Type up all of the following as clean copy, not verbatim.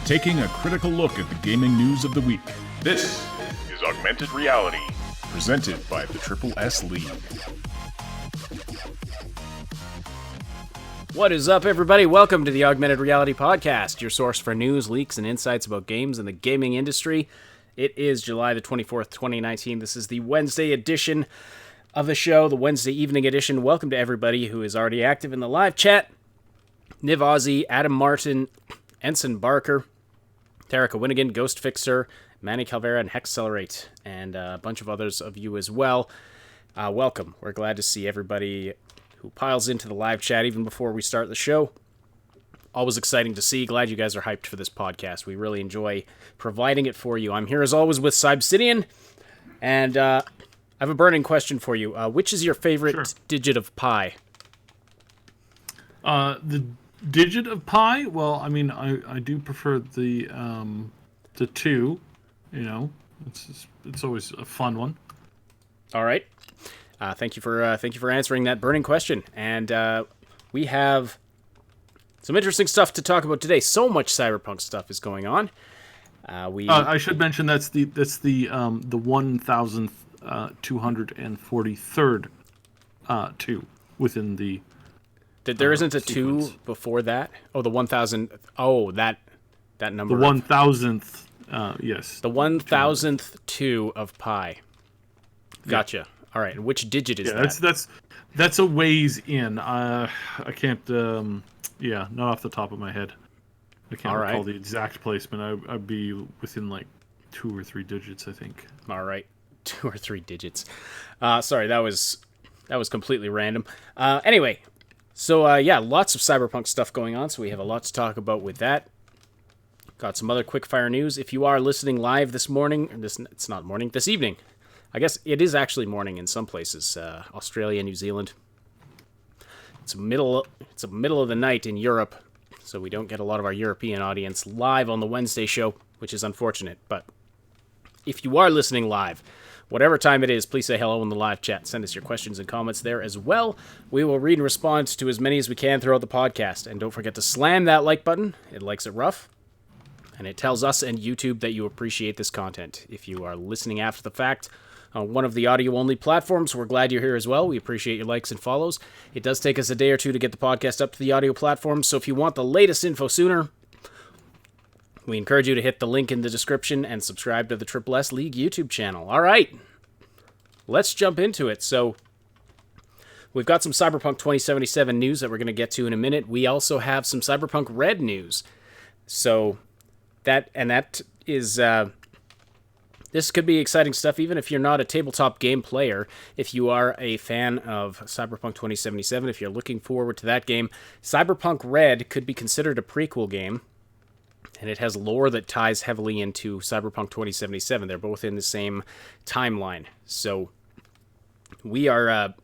taking a critical look at the gaming news of the week. This is Augmented Reality, presented by the Triple S League. What is up, everybody? Welcome to the Augmented Reality Podcast, your source for news, leaks, and insights about games and the gaming industry. It is July the 24th, 2019. This is the Wednesday edition of the show, the Wednesday evening edition. Welcome to everybody who is already active in the live chat. Niv Ozzy, Adam Martin, Ensign Barker, Tarika Winnigan, Ghost Fixer, Manny Calvera, and Hexcelerate, and a bunch of others of you as well. Welcome. We're glad to see everybody who piles into the live chat even before we start the show. Always exciting to see. Glad you guys are hyped for this podcast. We really enjoy providing it for you. I'm here as always with Cybsidian, and I have a burning question for you. Which is your favorite digit of pi? The digit of pi? Well, I mean, I do prefer the 2. You know, it's always a fun one. All right. Thank you for answering that burning question. And we have some interesting stuff to talk about today. So much Cyberpunk stuff is going on. I should mention that's the 1,243rd 2 within the. There isn't a sequence. 2 before that. Oh, the 1,000. Oh, that number. The 1,000th. Yes. The 1,000th 2 of pi. Gotcha. Yeah. All right. And which digit is that? That's a ways in. I can't. Not off the top of my head. I can't recall the exact placement. I'd be within like 2 or 3 digits, I think. All right, 2 or 3 digits. Sorry, that was completely random. Anyway, so lots of Cyberpunk stuff going on. So we have a lot to talk about with that. Got some other quickfire news. If you are listening live this evening. I guess it is actually morning in some places. Australia, New Zealand. It's middle of the night in Europe, so we don't get a lot of our European audience live on the Wednesday show, which is unfortunate. But if you are listening live, whatever time it is, please say hello in the live chat. Send us your questions and comments there as well. We will read and respond to as many as we can throughout the podcast. And don't forget to slam that like button. It likes it rough. And it tells us and YouTube that you appreciate this content. If you are listening after the fact on one of the audio-only platforms, we're glad you're here as well. We appreciate your likes and follows. It does take us a day or two to get the podcast up to the audio platforms, so if you want the latest info sooner, we encourage you to hit the link in the description and subscribe to the Triple S League YouTube channel. All right, let's jump into it. So we've got some Cyberpunk 2077 news that we're going to get to in a minute. We also have some Cyberpunk Red news. So that is... This could be exciting stuff, even if you're not a tabletop game player. If you are a fan of Cyberpunk 2077, if you're looking forward to that game, Cyberpunk Red could be considered a prequel game, and it has lore that ties heavily into Cyberpunk 2077. They're both in the same timeline. So we have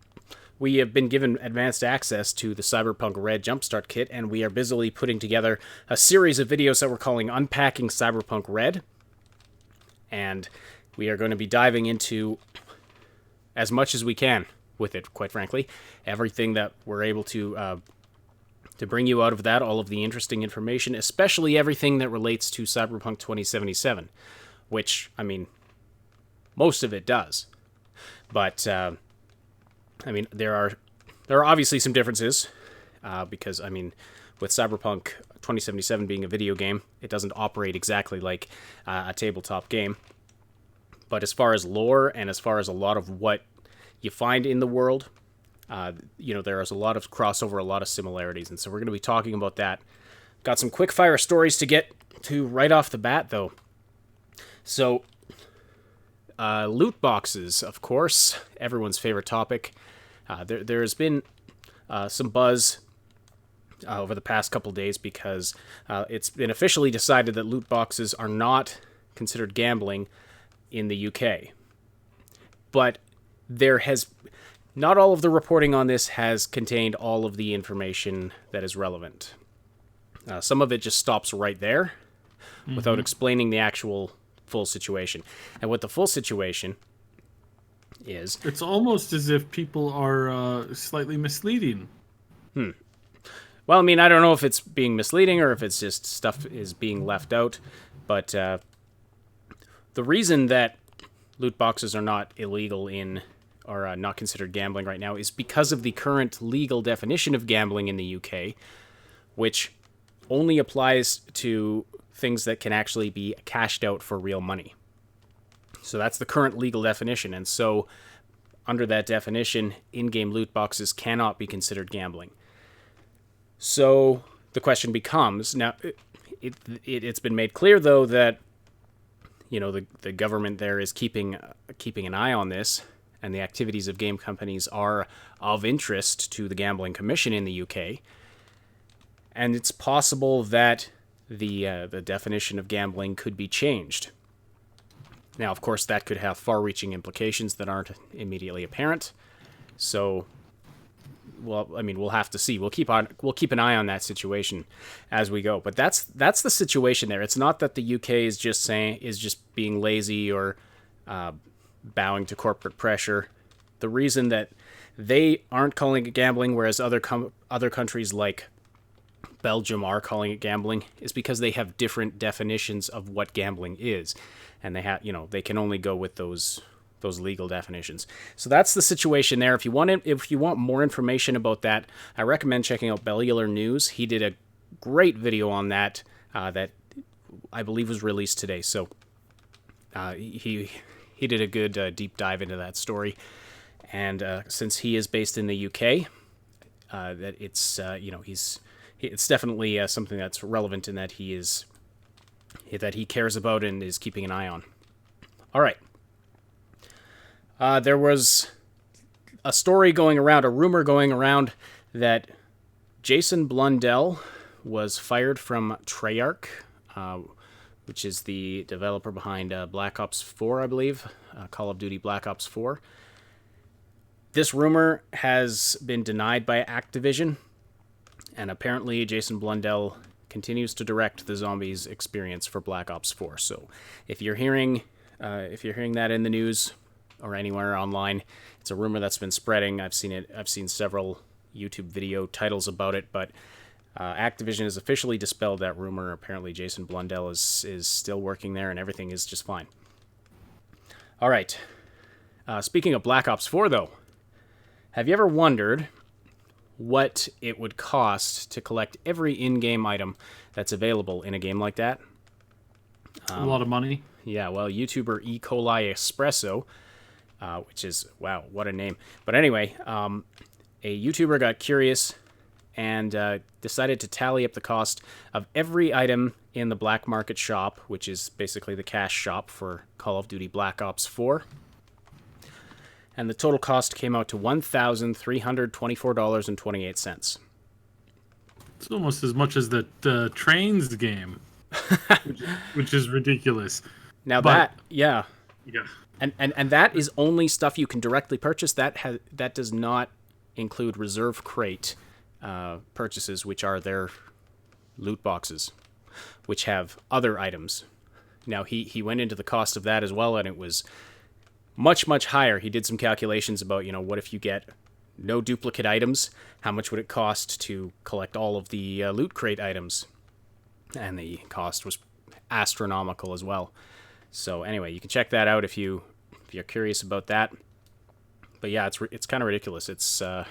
been given advanced access to the Cyberpunk Red Jumpstart Kit, and we are busily putting together a series of videos that we're calling Unpacking Cyberpunk Red. And we are going to be diving into as much as we can with it, quite frankly. Everything that we're able to bring you out of that, all of the interesting information, especially everything that relates to Cyberpunk 2077, which, I mean, most of it does. But, I mean, there are obviously some differences, because, I mean, with Cyberpunk 2077 being a video game, it doesn't operate exactly like a tabletop game. But as far as lore and as far as a lot of what you find in the world, there is a lot of crossover, a lot of similarities. And so we're going to be talking about that. Got some quick fire stories to get to right off the bat, though. So, loot boxes, of course, everyone's favorite topic. There's been some buzz over the past couple days because it's been officially decided that loot boxes are not considered gambling in the UK. But not all of the reporting on this has contained all of the information that is relevant. Some of it just stops right there without explaining the actual full situation. And what the full situation is... It's almost as if people are slightly misleading. Well, I mean, I don't know if it's being misleading or if it's just stuff is being left out, but the reason that loot boxes are not illegal or not considered gambling right now is because of the current legal definition of gambling in the UK, which only applies to things that can actually be cashed out for real money. So that's the current legal definition, and so under that definition, in-game loot boxes cannot be considered gambling. So the question becomes, now it's been made clear though that the government there is keeping an eye on this, and the activities of game companies are of interest to the Gambling Commission in the UK. And it's possible that the definition of gambling could be changed. Now, of course, that could have far-reaching implications that aren't immediately apparent. So, well, I mean, we'll have to see. We'll keep an eye on that situation as we go. But that's the situation there. It's not that the UK is just being lazy or bowing to corporate pressure. The reason that they aren't calling it gambling, whereas other countries like Belgium are calling it gambling, is because they have different definitions of what gambling is, and they can only go with those legal definitions. So that's the situation there. If you want more information about that, I recommend checking out Bellular News. He did a great video on that that I believe was released today. So he did a good deep dive into that story, and since he is based in the UK, that it's definitely something that's relevant in that he cares about and is keeping an eye on. All right. There was a rumor going around that Jason Blundell was fired from Treyarch, which is the developer behind Black Ops 4, I believe, Call of Duty Black Ops 4. This rumor has been denied by Activision, and apparently Jason Blundell continues to direct the zombies experience for Black Ops 4. So if you're hearing that in the news or anywhere online, it's a rumor that's been spreading. I've seen several YouTube video titles about it, but Activision has officially dispelled that rumor. Apparently Jason Blundell is still working there, and everything is just fine. All right. Speaking of Black Ops 4, though, have you ever wondered what it would cost to collect every in-game item that's available in a game like that? A lot of money. Yeah, well, YouTuber E. coli Espresso, which is, wow, what a name. But anyway, a YouTuber got curious and decided to tally up the cost of every item in the black market shop, which is basically the cash shop for Call of Duty Black Ops 4. And the total cost came out to $1,324.28. It's almost as much as the Trains game, which is ridiculous. Now yeah. And that is only stuff you can directly purchase. That does not include Reserve Crate purchases, which are their loot boxes, which have other items. Now, he went into the cost of that as well, and it was much, much higher. He did some calculations about, what if you get no duplicate items, how much would it cost to collect all of the loot crate items? And the cost was astronomical as well. So anyway, you can check that out if you're curious about that. But yeah, it's kind of ridiculous. It's I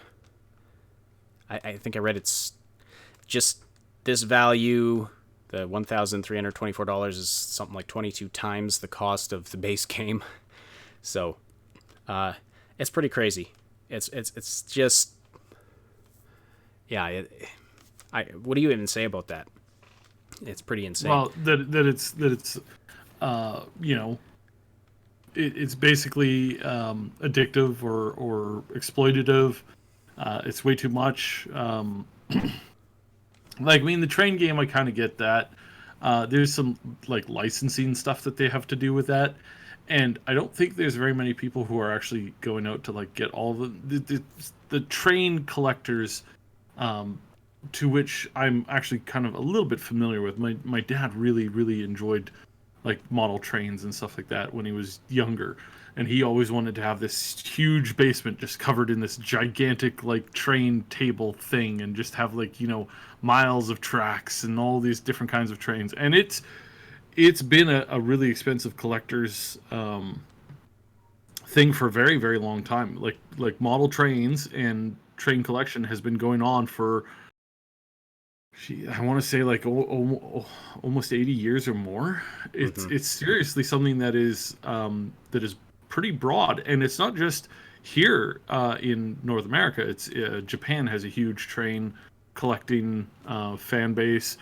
think I read it's just this value, the $1,324 is something like 22 times the cost of the base game. So it's pretty crazy. It's just, yeah. What do you even say about that? It's pretty insane. Well, it's it's basically addictive or exploitative. It's way too much. The train game, I kind of get that. There's some licensing stuff that they have to do with that. And I don't think there's very many people who are actually going out to get all the train collectors, to which I'm actually kind of a little bit familiar with. My dad really, really enjoyed like model trains and stuff like that when he was younger, and he always wanted to have this huge basement just covered in this gigantic like train table thing, and just have like, you know, miles of tracks and all these different kinds of trains. And it's been a really expensive collector's thing for a very, very long time. Like model trains and train collection has been going on for, I want to say like almost 80 years or more. It's seriously something that is pretty broad, and it's not just here in North America. It's Japan has a huge train collecting fan base.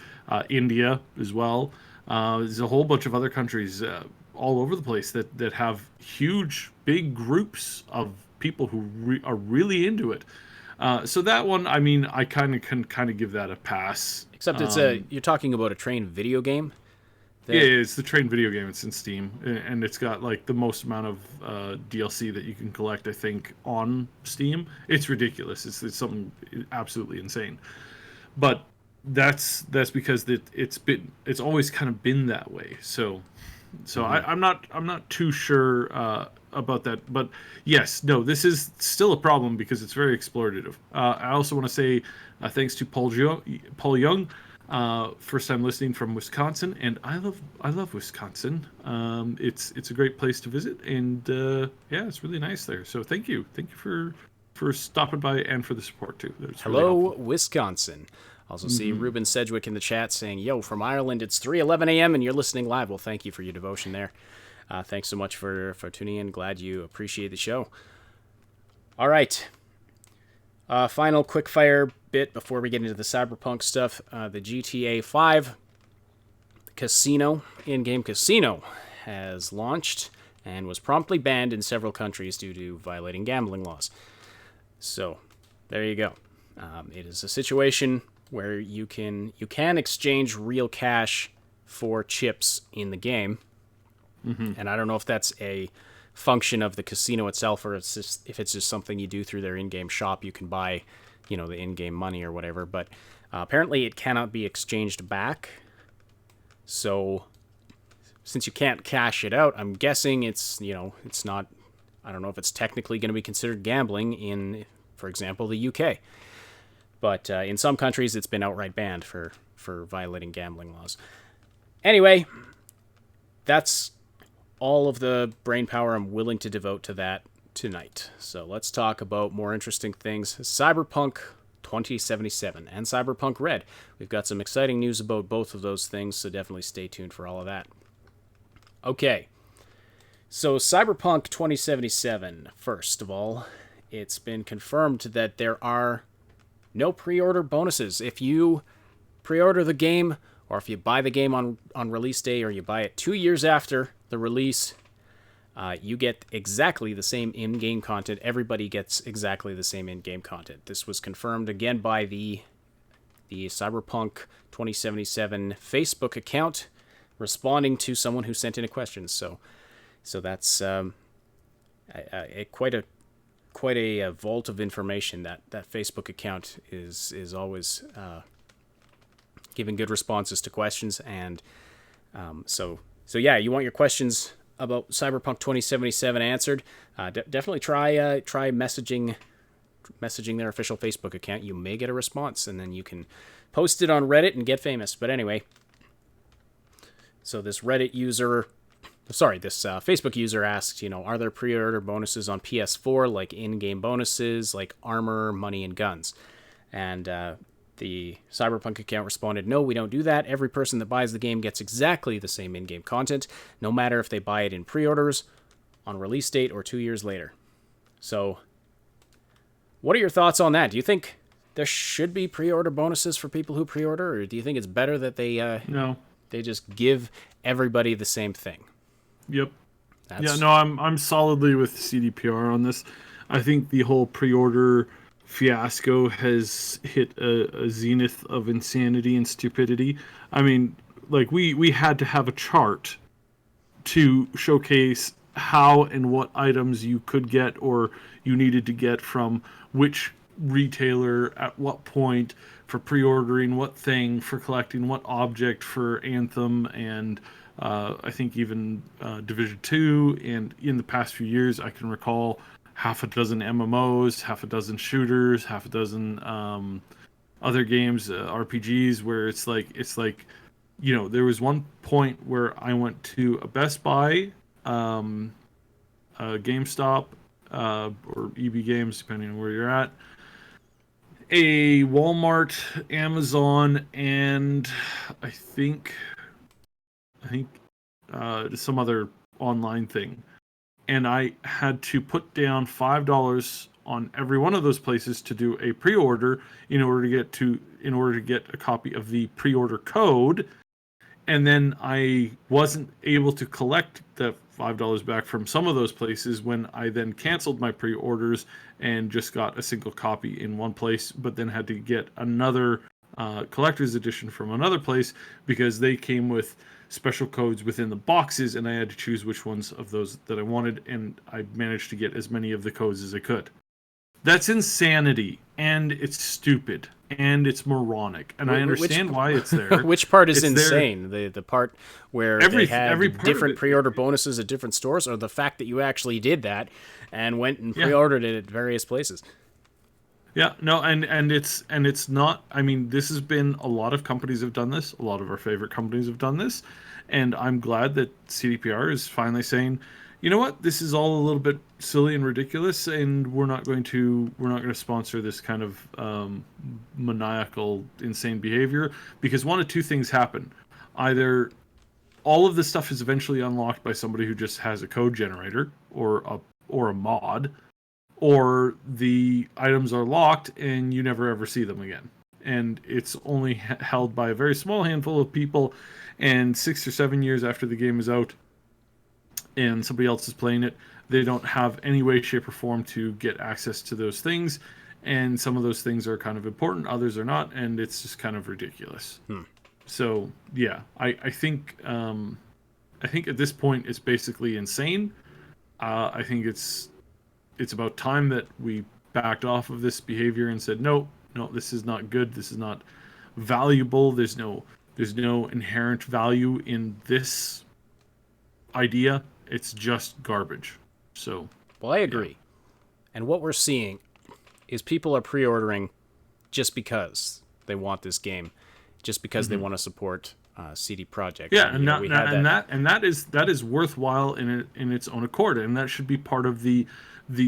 India as well. There's a whole bunch of other countries all over the place that have huge, big groups of people who are really into it. So that one, I mean, I can give that a pass. Except it's you're talking about a train video game. Yeah, it's the train video game. It's in Steam, and it's got like the most amount of DLC that you can collect, I think, on Steam. It's ridiculous. It's something absolutely insane. But that's because it's always kind of been that way. So I'm not too sure about that. But yes, no, this is still a problem because it's very exploitative. I also want to say thanks to Paul Young. First time listening from Wisconsin, and I love Wisconsin. It's a great place to visit, and yeah, it's really nice there. So thank you for stopping by and for the support too. Hello, Wisconsin. Also see Ruben Sedgwick in the chat saying, "Yo, from Ireland, it's 3:11 a.m. and you're listening live." Well, thank you for your devotion there. Thanks so much for tuning in. Glad you appreciate the show. All right. Final quickfire bit before we get into the Cyberpunk stuff. The GTA 5 casino, in-game casino, has launched and was promptly banned in several countries due to violating gambling laws. So, there you go. It is a situation where you can exchange real cash for chips in the game. And I don't know if that's a function of the casino itself, or if it's just something you do through their in-game shop. You can buy, you know, the in-game money or whatever, but apparently it cannot be exchanged back. So since you can't cash it out, I'm guessing it's not, I don't know if it's technically going to be considered gambling in, for example, the UK. But in some countries it's been outright banned for violating gambling laws. Anyway, that's all of the brain power I'm willing to devote to that tonight. So let's talk about more interesting things. Cyberpunk 2077 and Cyberpunk Red. We've got some exciting news about both of those things, so definitely stay tuned for all of that. Okay, so Cyberpunk 2077, first of all, it's been confirmed that there are no pre-order bonuses. If you pre-order the game, or if you buy the game on release day, or you buy it 2 years after the release, you get exactly the same in-game content. Everybody gets exactly the same in-game content. This was confirmed again by the Cyberpunk 2077 Facebook account, responding to someone who sent in a question. So that's quite a vault of information. That Facebook account is always giving good responses to questions, and so yeah, you want your questions about Cyberpunk 2077 answered, definitely try messaging their official Facebook account. You may get a response, and then you can post it on Reddit and get famous. But anyway, so this Facebook user asked, are there pre-order bonuses on PS4, like in-game bonuses, like armor, money, and guns? And the Cyberpunk account responded, no, we don't do that. Every person that buys the game gets exactly the same in-game content, no matter if they buy it in pre-orders, on release date, or 2 years later. So, what are your thoughts on that? Do you think there should be pre-order bonuses for people who pre-order, or do you think it's better that they just give everybody the same thing? Yep. I'm solidly with cdpr on this. I think the whole pre-order fiasco has hit a zenith of insanity and stupidity. I mean, like, we had to have a chart to showcase how and what items you could get or you needed to get from which retailer at what point, for pre-ordering what thing, for collecting what object for Anthem and I think even Division 2, and in the past few years, I can recall half a dozen MMOs, half a dozen shooters, half a dozen other games, RPGs, where it's like, there was one point where I went to a Best Buy, a GameStop, or EB Games, depending on where you're at, a Walmart, Amazon, and I think some other online thing. And I had to put down $5 on every one of those places to do a pre-order in order to get a copy of the pre-order code. And then I wasn't able to collect the $5 back from some of those places when I then canceled my pre-orders and just got a single copy in one place, but then had to get another collector's edition from another place because they came with special codes within the boxes, and I had to choose which ones of those that I wanted, and I managed to get as many of the codes as I could. That's insanity, and it's stupid, and it's moronic, and I understand why it's there. Which part is insane? The part where they had every part different pre-order bonuses at different stores, or the fact that you actually did that and went and pre-ordered it at various places? Yeah, no, and it's not. I mean, this has been, a lot of companies have done this. A lot of our favorite companies have done this, and I'm glad that CDPR is finally saying, you know what, this is all a little bit silly and ridiculous, and we're not going to sponsor this kind of maniacal, insane behavior, because one of two things happen: either all of this stuff is eventually unlocked by somebody who just has a code generator or a mod, or the items are locked and you never ever see them again. And it's only held by a very small handful of people, and 6 or 7 years after the game is out and somebody else is playing it, they don't have any way, shape, or form to get access to those things. And some of those things are kind of important, others are not, and it's just kind of ridiculous. So yeah, I think at this point it's basically insane. I think it's about time that we backed off of this behavior and said, no, this is not good. This is not valuable. There's no inherent value in this idea. It's just garbage. So, well, I agree. Yeah. And what we're seeing is people are pre-ordering just because they want this game, just because they want to support CD Projekt. Yeah, and that is worthwhile in its own accord, and that should be part of the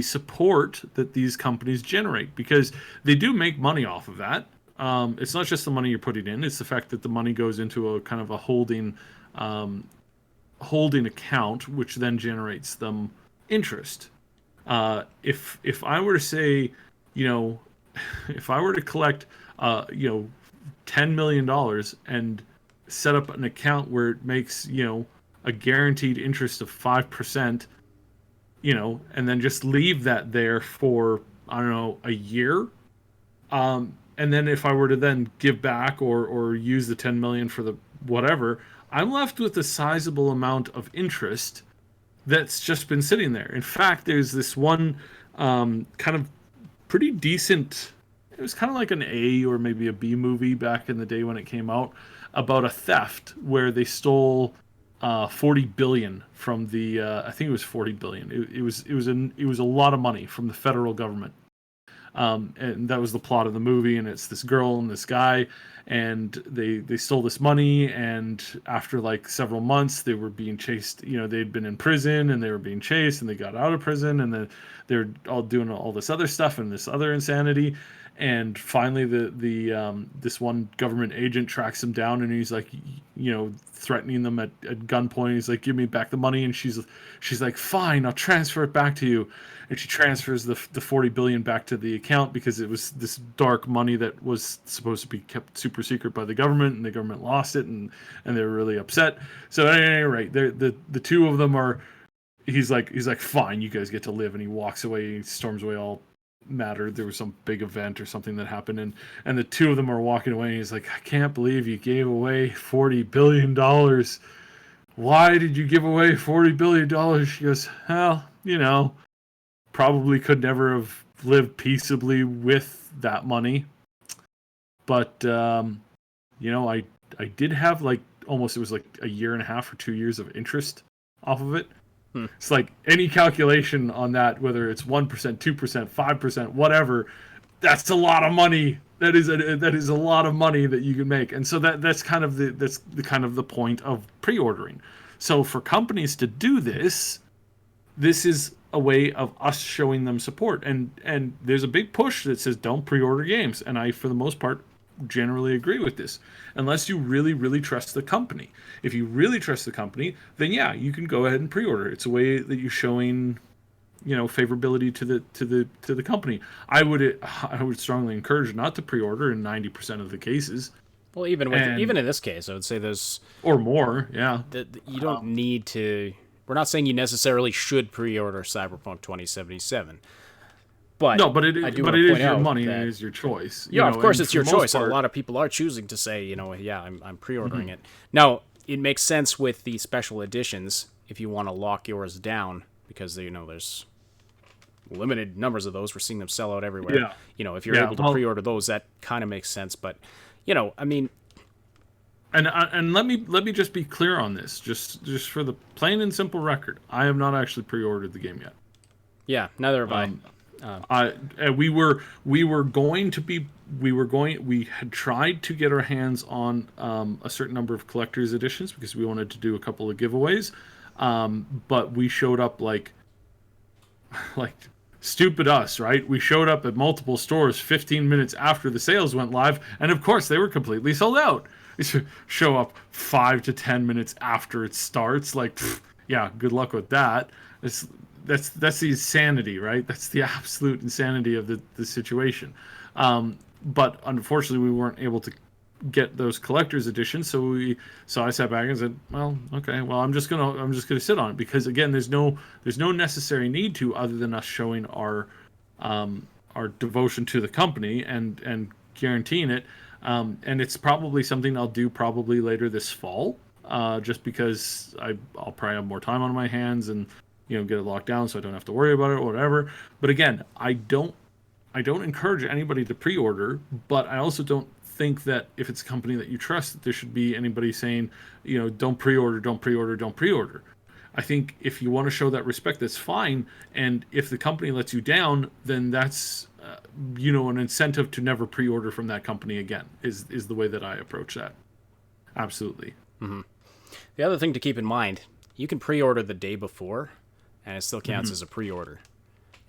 support that these companies generate, because they do make money off of that. It's not just the money you're putting in; it's the fact that the money goes into a kind of a holding account, which then generates them interest. If I were to say, if I were to collect, $10 million and set up an account where it makes, a guaranteed interest of 5%, and then just leave that there for, I don't know, a year. And then if I were to then give back or use the 10 million for the whatever, I'm left with a sizable amount of interest that's just been sitting there. In fact, there's this one kind of pretty decent, it was kind of like an A or maybe a B movie back in the day when it came out, about a theft where they stole 40 billion from the I think it was 40 billion. It was a lot of money from the federal government. And that was the plot of the movie, and it's this girl and this guy, and they stole this money, and after like several months they were being chased. They'd been in prison and they were being chased, and they got out of prison, and then they're all doing all this other stuff and this other insanity. And finally, this one government agent tracks them down, and he's like, threatening them at gunpoint. He's like, "Give me back the money," and she's like, "Fine, I'll transfer it back to you." And she transfers the 40 billion back to the account, because it was this dark money that was supposed to be kept super secret by the government, and the government lost it, and they were really upset. So at any rate, the two of them are. He's like, "Fine, you guys get to live," and he walks away. He storms away all mattered. There was some big event or something that happened, and the two of them are walking away, and he's like, "I can't believe you gave away $40 billion. Why did you give away $40 billion? She goes, "Well, probably could never have lived peaceably with that money. But, I did have like almost, it was like a year and a half or 2 years of interest off of it. It's like any calculation on that, whether it's 1%, 2%, 5%, whatever, that's a lot of money. That is a lot of money that you can make. And so that's kind of the point of pre-ordering. So for companies to do this is a way of us showing them support. And there's a big push that says don't pre-order games. And I, for the most part, generally agree with this, unless you really, really trust the company. If you really trust the company, then yeah, you can go ahead and pre-order. It's a way that you're showing, favorability to the company. I would strongly encourage not to pre-order in 90% of the cases. Well, even in this case, I would say there's or more. Yeah, you don't need to. We're not saying you necessarily should pre-order Cyberpunk 2077. But no, but it is your money that, and it is your choice. Yeah, of course it's your choice. A lot of people are choosing to say, yeah, I'm pre-ordering it. Now, it makes sense with the special editions if you want to lock yours down because there's limited numbers of those. We're seeing them sell out everywhere. Yeah. If you're able to pre-order those, that kind of makes sense. But I mean, and let me just be clear on this, just for the plain and simple record. I have not actually pre-ordered the game yet. Yeah, neither have I. We had tried to get our hands on a certain number of collector's editions because we wanted to do a couple of giveaways, but we showed up like stupid us, right? We showed up at multiple stores 15 minutes after the sales went live, and of course they were completely sold out. Show up 5 to 10 minutes after it starts, yeah, good luck with that. That's the insanity, right? That's the absolute insanity of the situation. But unfortunately, we weren't able to get those collector's editions. So I sat back and said, well, okay, well, I'm just gonna sit on it because again, there's no necessary need to other than us showing our devotion to the company and guaranteeing it. And it's probably something I'll do probably later this fall, just because I'll probably have more time on my hands and get it locked down so I don't have to worry about it or whatever. But again, I don't encourage anybody to pre-order, but I also don't think that if it's a company that you trust, that there should be anybody saying, don't pre-order, don't pre-order, don't pre-order. I think if you want to show that respect, that's fine. And if the company lets you down, then that's, an incentive to never pre-order from that company again, is the way that I approach that. Absolutely. Mm-hmm. The other thing to keep in mind, you can pre-order the day before, and it still counts as a pre-order.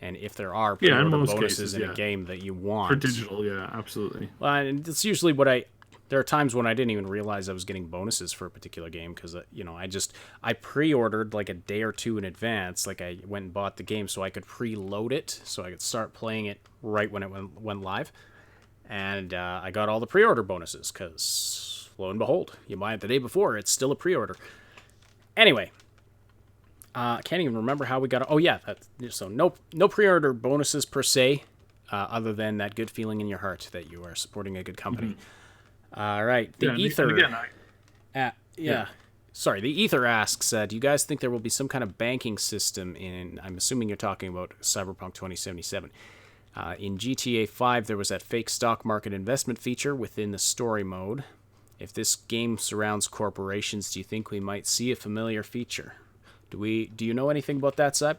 And if there are pre-order bonuses in a game that you want... For digital, yeah, absolutely. Well, and it's usually there are times when I didn't even realize I was getting bonuses for a particular game because, I pre-ordered like a day or two in advance. Like I went and bought the game so I could preload it, so I could start playing it right when it went live. And I got all the pre-order bonuses because, lo and behold, you buy it the day before, it's still a pre-order. Anyway... I can't even remember how we got... Oh, yeah. So no pre-order bonuses per se, other than that good feeling in your heart that you are supporting a good company. Mm-hmm. All right. The Ether... Again, Sorry, the Ether asks, do you guys think there will be some kind of banking system in... I'm assuming you're talking about Cyberpunk 2077. In GTA 5, there was that fake stock market investment feature within the story mode. If this game surrounds corporations, do you think we might see a familiar feature? Do you know anything about that, Seb?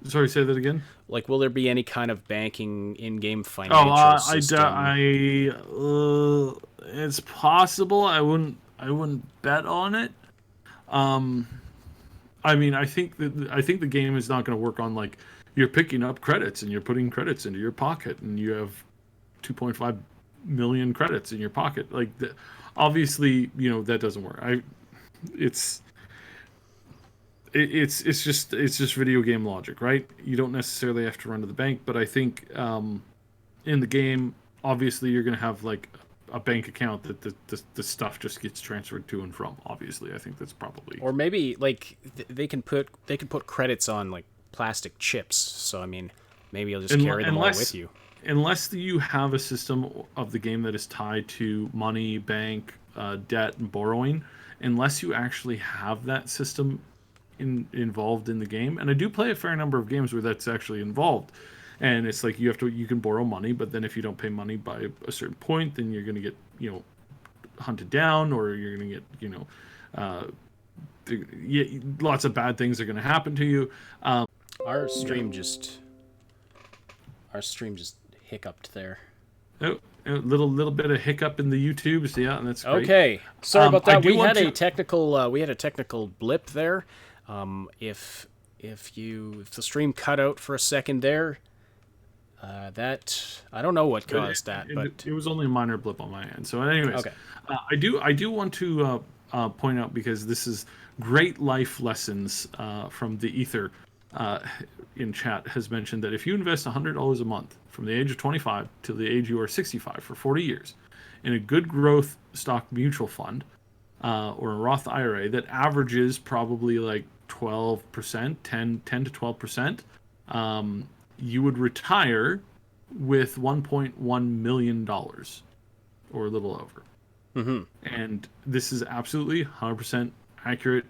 Sorry, say that again. Like, will there be any kind of banking in-game financial system? It's possible. I wouldn't bet on it. I mean, I think the game is not going to work on like you're picking up credits and you're putting credits into your pocket and you have 2.5 million credits in your pocket. Like, obviously, that doesn't work. It's just video game logic, right? You don't necessarily have to run to the bank, but I think in the game, obviously, you're going to have like a bank account that the stuff just gets transferred to and from. Obviously, I think that's probably... Or maybe like they can put credits on like plastic chips. So I mean, maybe you'll just carry them all with you. Unless you have a system of the game that is tied to money, bank, debt, and borrowing. Unless you actually have that system involved in the game, and I do play a fair number of games where that's actually involved, and it's like you can borrow money, but then if you don't pay money by a certain point, then you're going to get hunted down, or you're going to get, lots of bad things are going to happen to you. Our stream just hiccuped there. Oh, a little bit of hiccup in the YouTubes, yeah, and that's great. Okay, sorry about that. We had a technical blip there. If the stream cut out for a second there, that I don't know what caused that, but it was only a minor blip on my end. So, anyways, okay. I do want to point out, because this is great life lessons from the Ether in chat has mentioned that if you invest $100 a month from the age of 25 till the age you are 65 for 40 years in a good growth stock mutual fund or a Roth IRA that averages probably like 12%, 10 to 12%, you would retire with $1.1 million or a little over. Mm-hmm. And this is absolutely 100% accurate.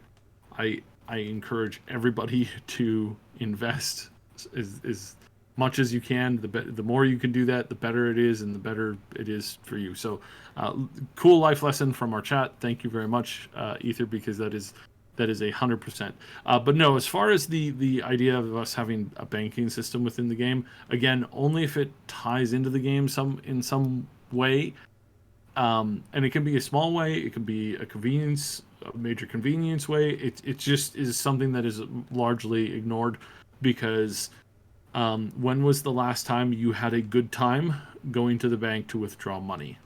I encourage everybody to invest as much as you can. The more you can do that, the better it is, and the better it is for you. So, cool life lesson from our chat. Thank you very much, Ether, because that is 100%. But no, as far as the idea of us having a banking system within the game, again, only if it ties into the game in some way. And it can be a small way, it can be a major convenience way. It just is something that is largely ignored, because when was the last time you had a good time going to the bank to withdraw money?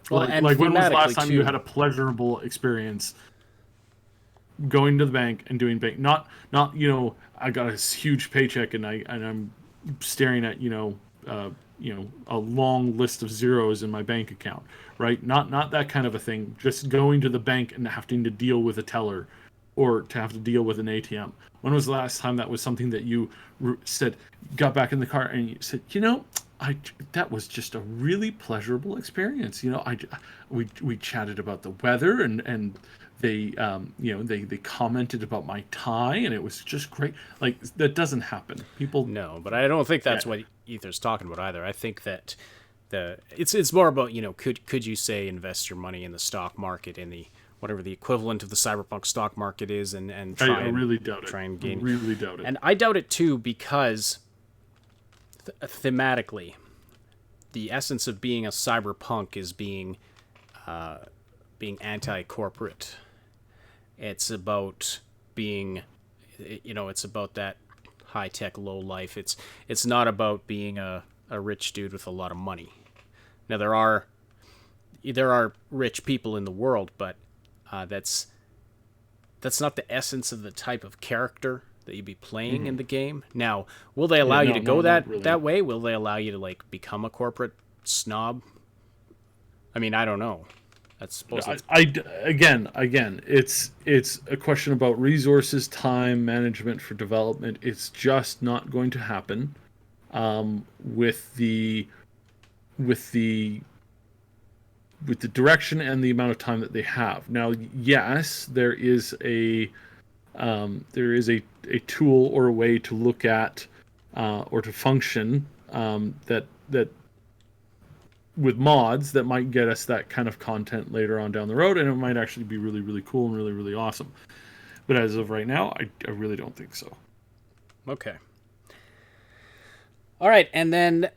Well, like when was the last time you had a pleasurable experience going to the bank and doing bank? Not I got a huge paycheck and I'm staring at a long list of zeros in my bank account, right? Not that kind of a thing. Just going to the bank and having to deal with a teller, or to have to deal with an ATM. When was the last time that was something that you got back in the car and you said, that was just a really pleasurable experience. We chatted about the weather, and they they commented about my tie, and it was just great. Like, that doesn't happen. People No, but I don't think that's what Ether's talking about either. I think that it's more about, could you say invest your money in the stock market, in the whatever the equivalent of the Cyberpunk stock market is, and I really doubt it. Try and gain. I really doubt it. And I doubt it too, because thematically, the essence of being a cyberpunk is being anti-corporate. It's about being, it's about that high-tech low life. It's not about being a rich dude with a lot of money. Now, there are rich people in the world, but that's not the essence of the type of character that you'd be playing in the game. Now, will they allow you to go that way? Will they allow you to become a corporate snob? I mean, I don't know. That's supposed to... Again, it's a question about resources, time, management for development. It's just not going to happen with the direction and the amount of time that they have. Now, yes, there is a tool or a way to look at or to function that with mods that might get us that kind of content later on down the road, and it might actually be really, really cool and really, really awesome. But as of right now, I really don't think so. Okay. All right, and then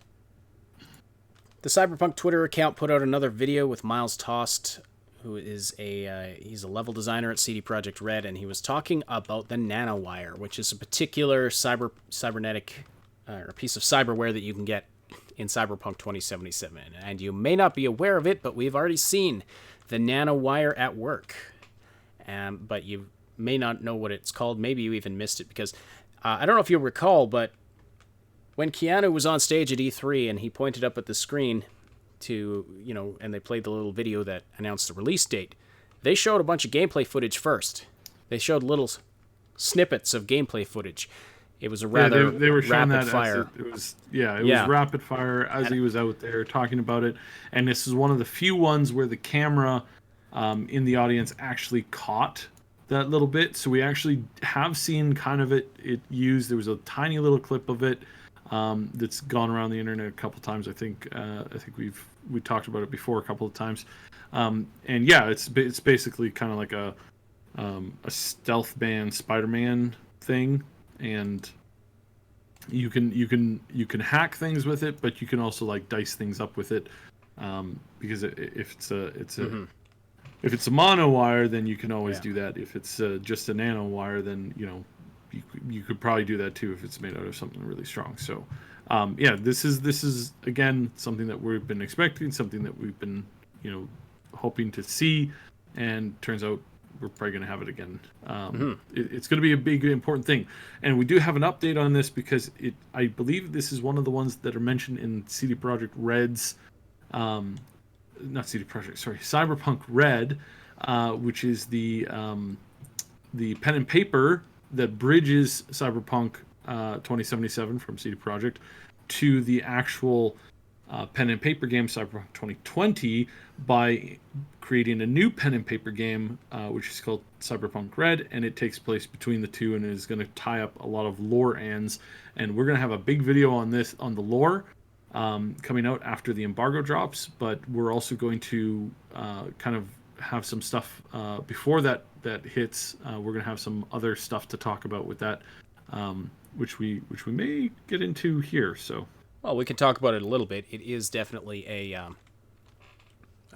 the Cyberpunk Twitter account put out another video with Miles Tost, who is he's a level designer at CD Projekt Red, and he was talking about the nanowire, which is a particular cybernetic or piece of cyberware that you can get in Cyberpunk 2077. And you may not be aware of it, but we've already seen the nanowire at work. But you may not know what it's called. Maybe you even missed it, because I don't know if you'll recall, but when Keanu was on stage at E3 and he pointed up at the screen to, and they played the little video that announced the release date, they showed a bunch of gameplay footage first. They showed little snippets of gameplay footage. It was a rather they were showing rapid that fire. It was rapid fire as he was out there talking about it. And this is one of the few ones where the camera in the audience actually caught that little bit. So we actually have seen kind of it used. There was a tiny little clip of it that's gone around the internet a couple times. I think we talked about it before a couple of times. And yeah, it's basically kind of like a stealth band Spider-Man thing, and you can hack things with it, but you can also like dice things up with it, because if it's a if it's a mono wire, then you can always do that. If it's just a nano wire, then you could probably do that too if it's made out of something really strong. So yeah, this is again something that we've been expecting, something that we've been hoping to see, and turns out we're probably going to have it again. It's going to be a big, important thing. And we do have an update on this because I believe this is one of the ones that are mentioned in CD Projekt Red's, not CD Projekt, sorry, Cyberpunk Red, which is the pen and paper that bridges Cyberpunk 2077 from CD Projekt to the actual pen and paper game Cyberpunk 2020 by creating a new pen and paper game, which is called Cyberpunk Red, and it takes place between the two and is going to tie up a lot of lore ends. And we're going to have a big video on this, on the lore, coming out after the embargo drops, but we're also going to kind of have some stuff before that hits. We're going to have some other stuff to talk about with that, which we may get into here. So, well, we can talk about it a little bit. It is definitely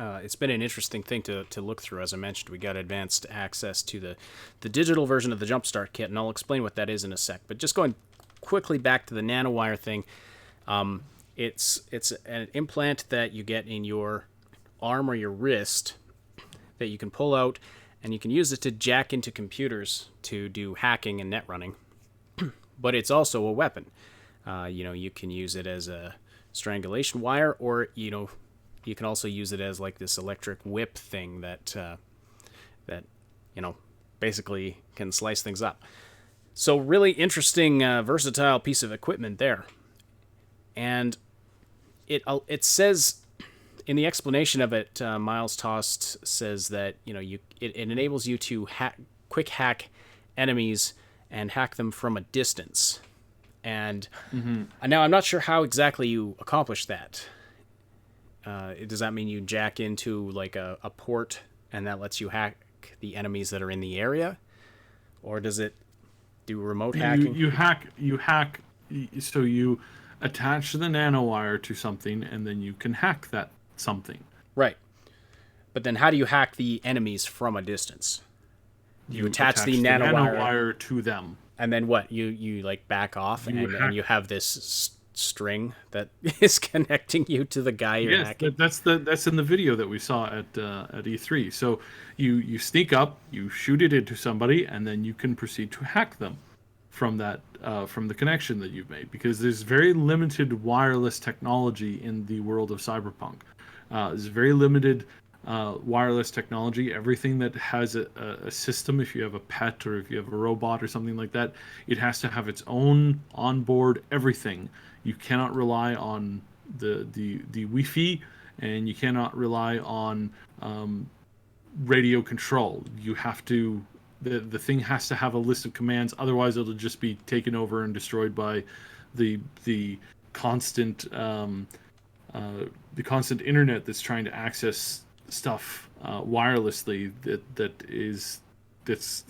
it's been an interesting thing to look through. As I mentioned, we got advanced access to the digital version of the Jumpstart Kit, and I'll explain what that is in a sec. But just going quickly back to the nanowire thing, it's an implant that you get in your arm or your wrist that you can pull out, and you can use it to jack into computers to do hacking and net running. But it's also a weapon. You can use it as a strangulation wire, or you can also use it as like this electric whip thing that basically can slice things up. So really interesting, versatile piece of equipment there. And it says in the explanation of it, Miles Tost says that it enables you to quick hack enemies and hack them from a distance. And now I'm not sure how exactly you accomplish that. Does that mean you jack into like a port and that lets you hack the enemies that are in the area, or does it do remote hacking? You hack. So you attach the nanowire to something, and then you can hack that something. Right. But then how do you hack the enemies from a distance? You attach the nanowire to them. And then what? You like back off and you have this string that is connecting you to the guy you're hacking. That's in the video that we saw at E3. So you sneak up, you shoot it into somebody, and then you can proceed to hack them from that from the connection that you've made, because there's very limited wireless technology in the world of Cyberpunk. There's very limited wireless technology. Everything that has a system, if you have a pet or if you have a robot or something like that, it has to have its own onboard everything. You cannot rely on the Wi-Fi, and you cannot rely on radio control. You have to the thing has to have a list of commands, otherwise it'll just be taken over and destroyed by the constant internet that's trying to access stuff wirelessly. That's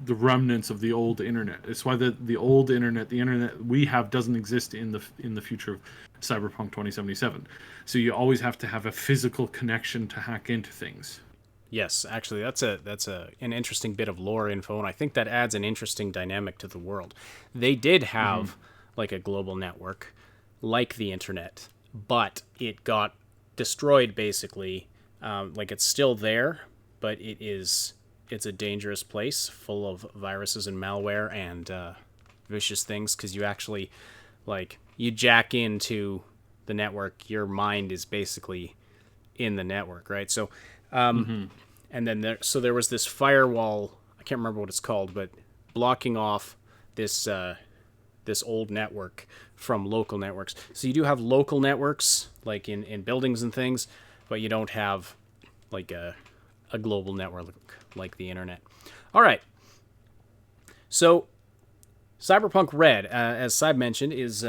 the remnants of the old internet. It's why the old internet, the internet we have, doesn't exist in the future of Cyberpunk 2077. So you always have to have a physical connection to hack into things. Yes, actually, that's an interesting bit of lore info, and I think that adds an interesting dynamic to the world. They did have like a global network, like the internet, but it got destroyed basically. Like it's still there, but it's a dangerous place full of viruses and malware and vicious things, because you actually you jack into the network, your mind is basically in the network, right? So and then there was this firewall, I can't remember what it's called, but blocking off this old network from local networks. So you do have local networks like in buildings and things, but you don't have like a global network like the internet. All right. So Cyberpunk Red, as Cyb mentioned, is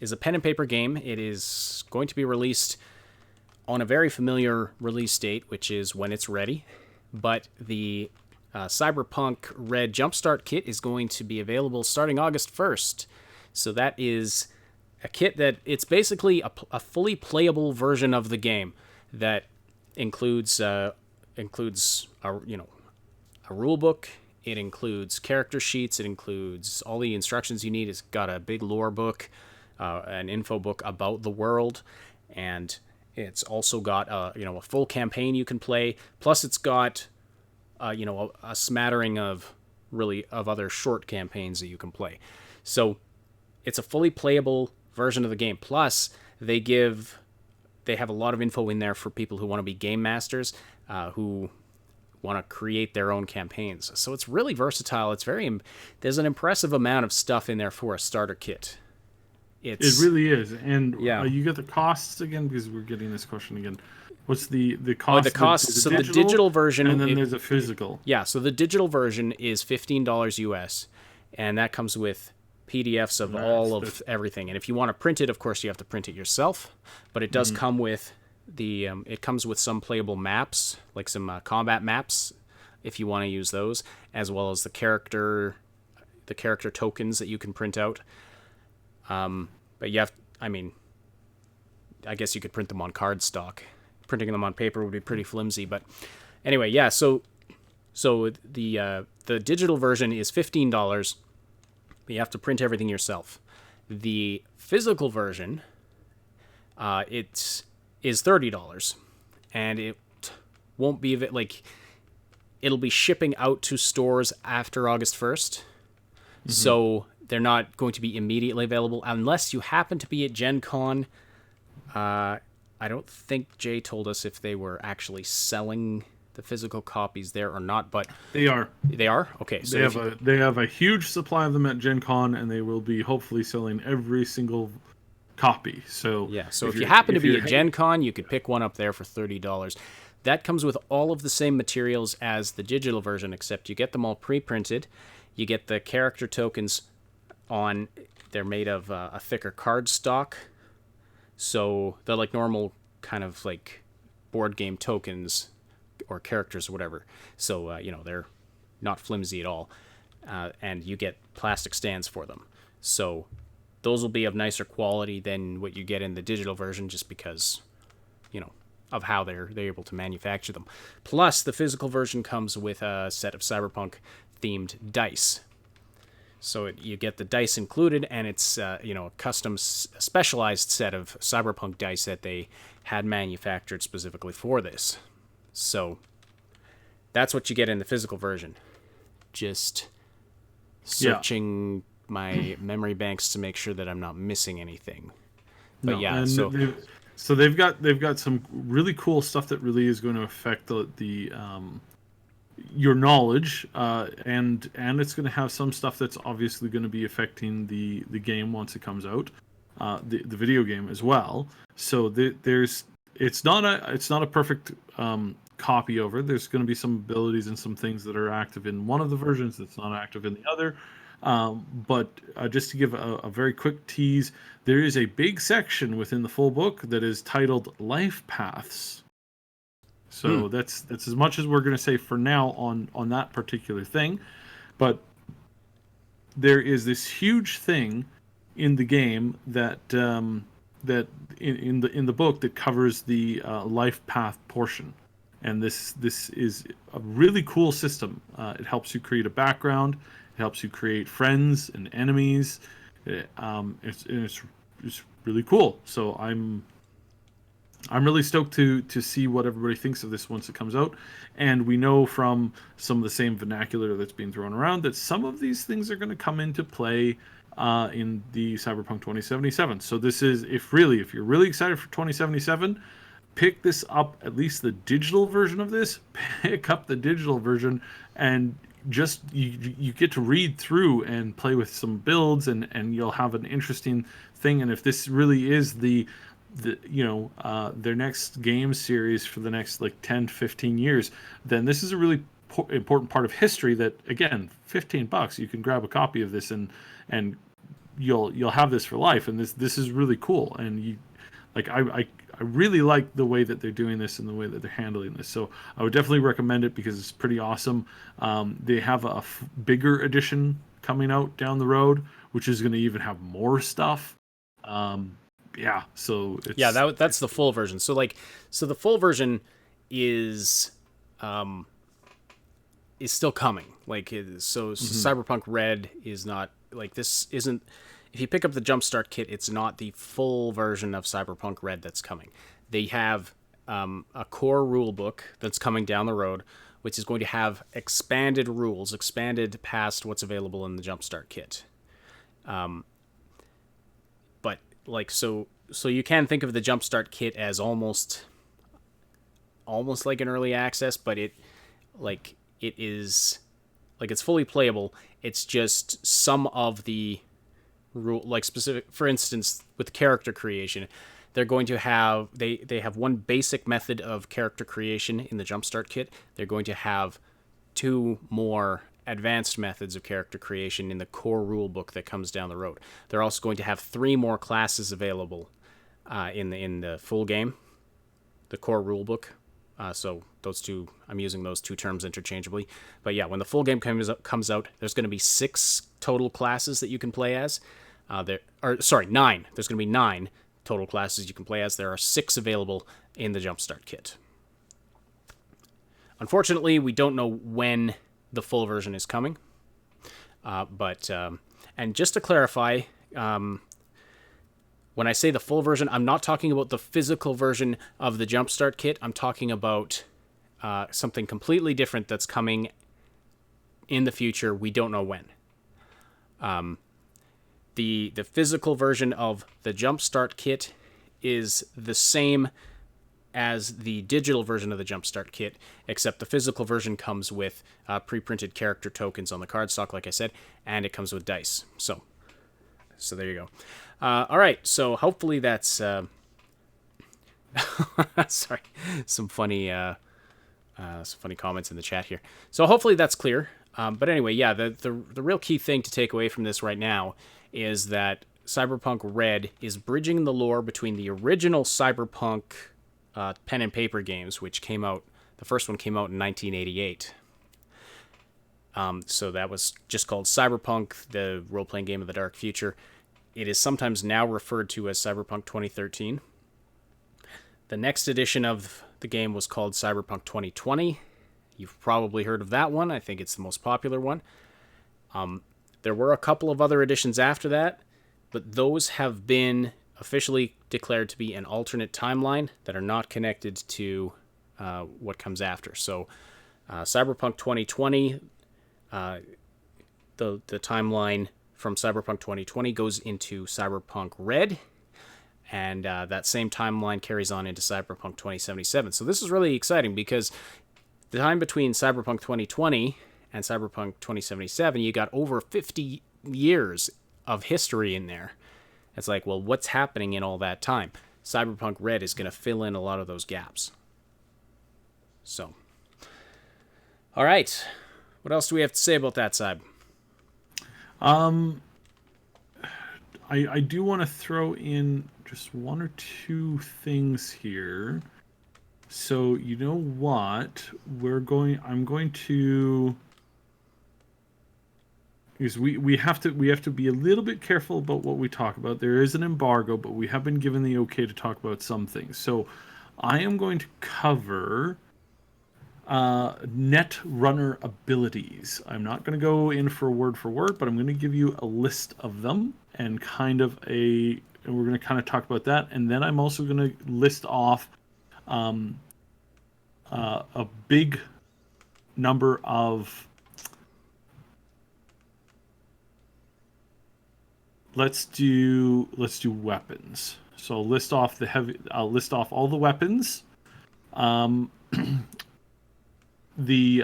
is a pen and paper game. It is going to be released on a very familiar release date, which is when it's ready. But the Cyberpunk Red Jumpstart Kit is going to be available starting August 1st. So that is a kit that it's basically a fully playable version of the game that includes a rule book. It includes character sheets. It includes all the instructions you need. It's got a big lore book, an info book about the world, and it's also got a full campaign you can play. Plus, it's got a smattering of other short campaigns that you can play. So it's a fully playable version of the game. Plus, they have a lot of info in there for people who want to be game masters, who want to create their own campaigns. So it's really versatile. There's an impressive amount of stuff in there for a starter kit. It really is. And yeah. You get the costs again, because we're getting this question again. What's the cost? The cost. So the digital version, and then there's a physical. Yeah. So the digital version is $15 US, and that comes with PDFs of all of everything. And if you want to print it, of course, you have to print it yourself. But it does come with it comes with some playable maps, like some combat maps, if you want to use those, as well as the character tokens that you can print out. But I guess you could print them on cardstock. Printing them on paper would be pretty flimsy. But anyway, yeah. So the digital version is $15. But you have to print everything yourself. The physical version, is $30, and it won't be it'll be shipping out to stores after August 1st. So they're not going to be immediately available unless you happen to be at Gen Con. I don't think Jay told us if they were actually selling the physical copies there or not, but they are. They are? Okay. So they have a huge supply of them at Gen Con, and they will be hopefully selling every single copy. So yeah. So if you happen to be at Gen Con, you could pick one up there for $30. That comes with all of the same materials as the digital version, except you get them all pre-printed. You get the character tokens they're made of a thicker cardstock. So they're like normal kind of like board game tokens or characters or whatever. So, they're not flimsy at all. And you get plastic stands for them. So those will be of nicer quality than what you get in the digital version, just because, of how they're able to manufacture them. Plus, the physical version comes with a set of Cyberpunk-themed dice. So you get the dice included, and it's a custom, specialized set of Cyberpunk dice that they had manufactured specifically for this. So that's what you get in the physical version. Just searching my memory banks to make sure that I'm not missing anything. But so they've got some really cool stuff that really is going to affect the your knowledge, and it's going to have some stuff that's obviously going to be affecting the game once it comes out, the video game as well. So it's not a perfect copy over. There's going to be some abilities and some things that are active in one of the versions that's not active in the other. But just to give a very quick tease, there is a big section within the full book that is titled Life Paths. So that's as much as we're going to say for now on that particular thing. But there is this huge thing in the game that that in the book that covers the life path portion. And this is a really cool system. It helps you create a background. It helps you create friends and enemies. It's really cool. So I'm really stoked to see what everybody thinks of this once it comes out. And we know from some of the same vernacular that's being thrown around that some of these things are going to come into play in the Cyberpunk 2077. So this is, if you're really excited for 2077, pick this up, at least the digital version of this. Pick up the digital version, and just you get to read through and play with some builds, and you'll have an interesting thing. And if this really is their next game series for the next 10 to 15 years, then this is a really important part of history that, again, $15 you can grab a copy of this and you'll have this for life, and this is really cool. And you like I really like the way that they're doing this and the way that they're handling this. So I would definitely recommend it because it's pretty awesome. They have a bigger edition coming out down the road, which is going to even have more stuff. Yeah, so it's, that's the full version. So the full version is still coming. Cyberpunk Red is not like this. Isn't if you pick up the Jumpstart Kit, it's not the full version of Cyberpunk Red that's coming. They have a core rule book that's coming down the road, which is going to have expanded rules, expanded past what's available in the Jumpstart Kit. But so you can think of the Jumpstart Kit as almost like an early access, but it is it's fully playable. It's just some of the rule, specific, for instance, with character creation, they're going to have they have one basic method of character creation in the Jumpstart Kit. They're going to have 2 more advanced methods of character creation in the core rule book that comes down the road. They're also going to have 3 more classes available in the full game, the core rule book. So those two, I'm using those 2 terms interchangeably. But yeah, when the full game comes out, there's going to be 6 total classes that you can play as. 9. There's going to be 9 total classes you can play as. There are 6 available in the Jumpstart Kit. Unfortunately, we don't know when the full version is coming. And just to clarify, when I say the full version, I'm not talking about the physical version of the Jumpstart Kit. I'm talking about something completely different that's coming in the future. We don't know when. The physical version of the Jumpstart Kit is the same as the digital version of the Jumpstart Kit, except the physical version comes with pre-printed character tokens on the cardstock, like I said, and it comes with dice. So there you go. All right, so hopefully that's sorry, some funny comments in the chat here. So hopefully that's clear. But anyway, yeah, the real key thing to take away from this right now is that Cyberpunk Red is bridging the lore between the original Cyberpunk pen and paper games, which came out. The first one came out in 1988. So that was just called Cyberpunk, the role-playing game of the dark future. It is sometimes now referred to as Cyberpunk 2013. The next edition of the game was called Cyberpunk 2020. You've probably heard of that one. I think it's the most popular one. There were a couple of other editions after that, but those have been officially declared to be an alternate timeline that are not connected to what comes after. So Cyberpunk 2020, the timeline from Cyberpunk 2020 goes into Cyberpunk Red, and that same timeline carries on into Cyberpunk 2077. So this is really exciting because the time between Cyberpunk 2020 and Cyberpunk 2077, you got over 50 years of history in there. It's like, well, what's happening in all that time? Cyberpunk Red is going to fill in a lot of those gaps. So, all right. What else do we have to say about that, Cyb? I do want to throw in just 1 or 2 things here. So you know what? I'm going to, because we have to be a little bit careful about what we talk about. There is an embargo, but we have been given the okay to talk about some things. So I am going to cover net runner abilities. I'm not going to go in for word, but I'm going to give you a list of them and we're going to kind of talk about that. And then I'm also going to list off a big number of, let's do weapons. So I'll list off all the weapons. The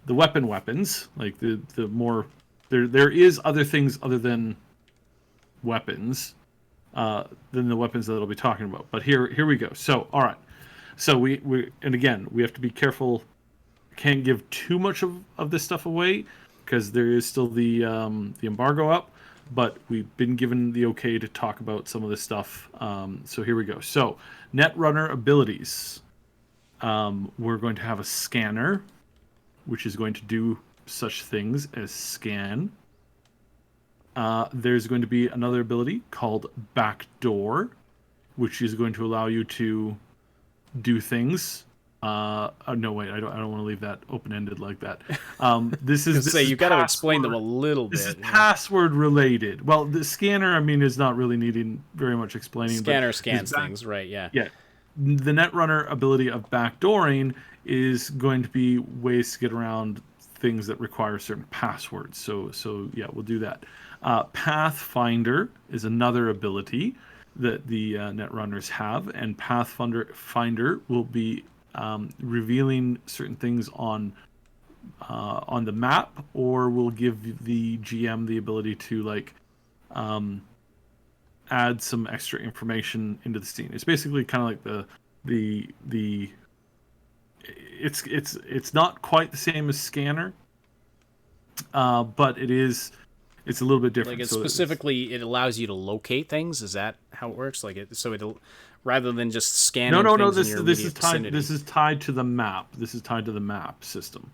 weapons, like the more there is other things other than weapons than the weapons that I'll be talking about. But here we go. So all right. So we and again we have to be careful. Can't give too much of this stuff away. because there is still the embargo up, but we've been given the okay to talk about some of this stuff. So here we go. So Netrunner abilities. We're going to have a scanner, which is going to do such things as scan. There's going to be another ability called Backdoor, which is going to allow you to do things. No, wait, I don't want to leave that open-ended like that. This is you got to explain them a little bit. This is password related. Well, the scanner, I mean, is not really needing very much explaining. Scanner scans things, right? Yeah. Yeah. The Netrunner ability of backdooring is going to be ways to get around things that require certain passwords. So yeah, we'll do that. Pathfinder is another ability that the Netrunners have, and Pathfinder will be revealing certain things on the map, or will give the GM the ability to add some extra information into the scene. It's basically kind of like the it's not quite the same as scanner, but it's a little bit different. Like it allows you to locate things. Is that how it works? It'll rather than just scanning. No. This is tied. This is tied to the map. This is tied to the map system.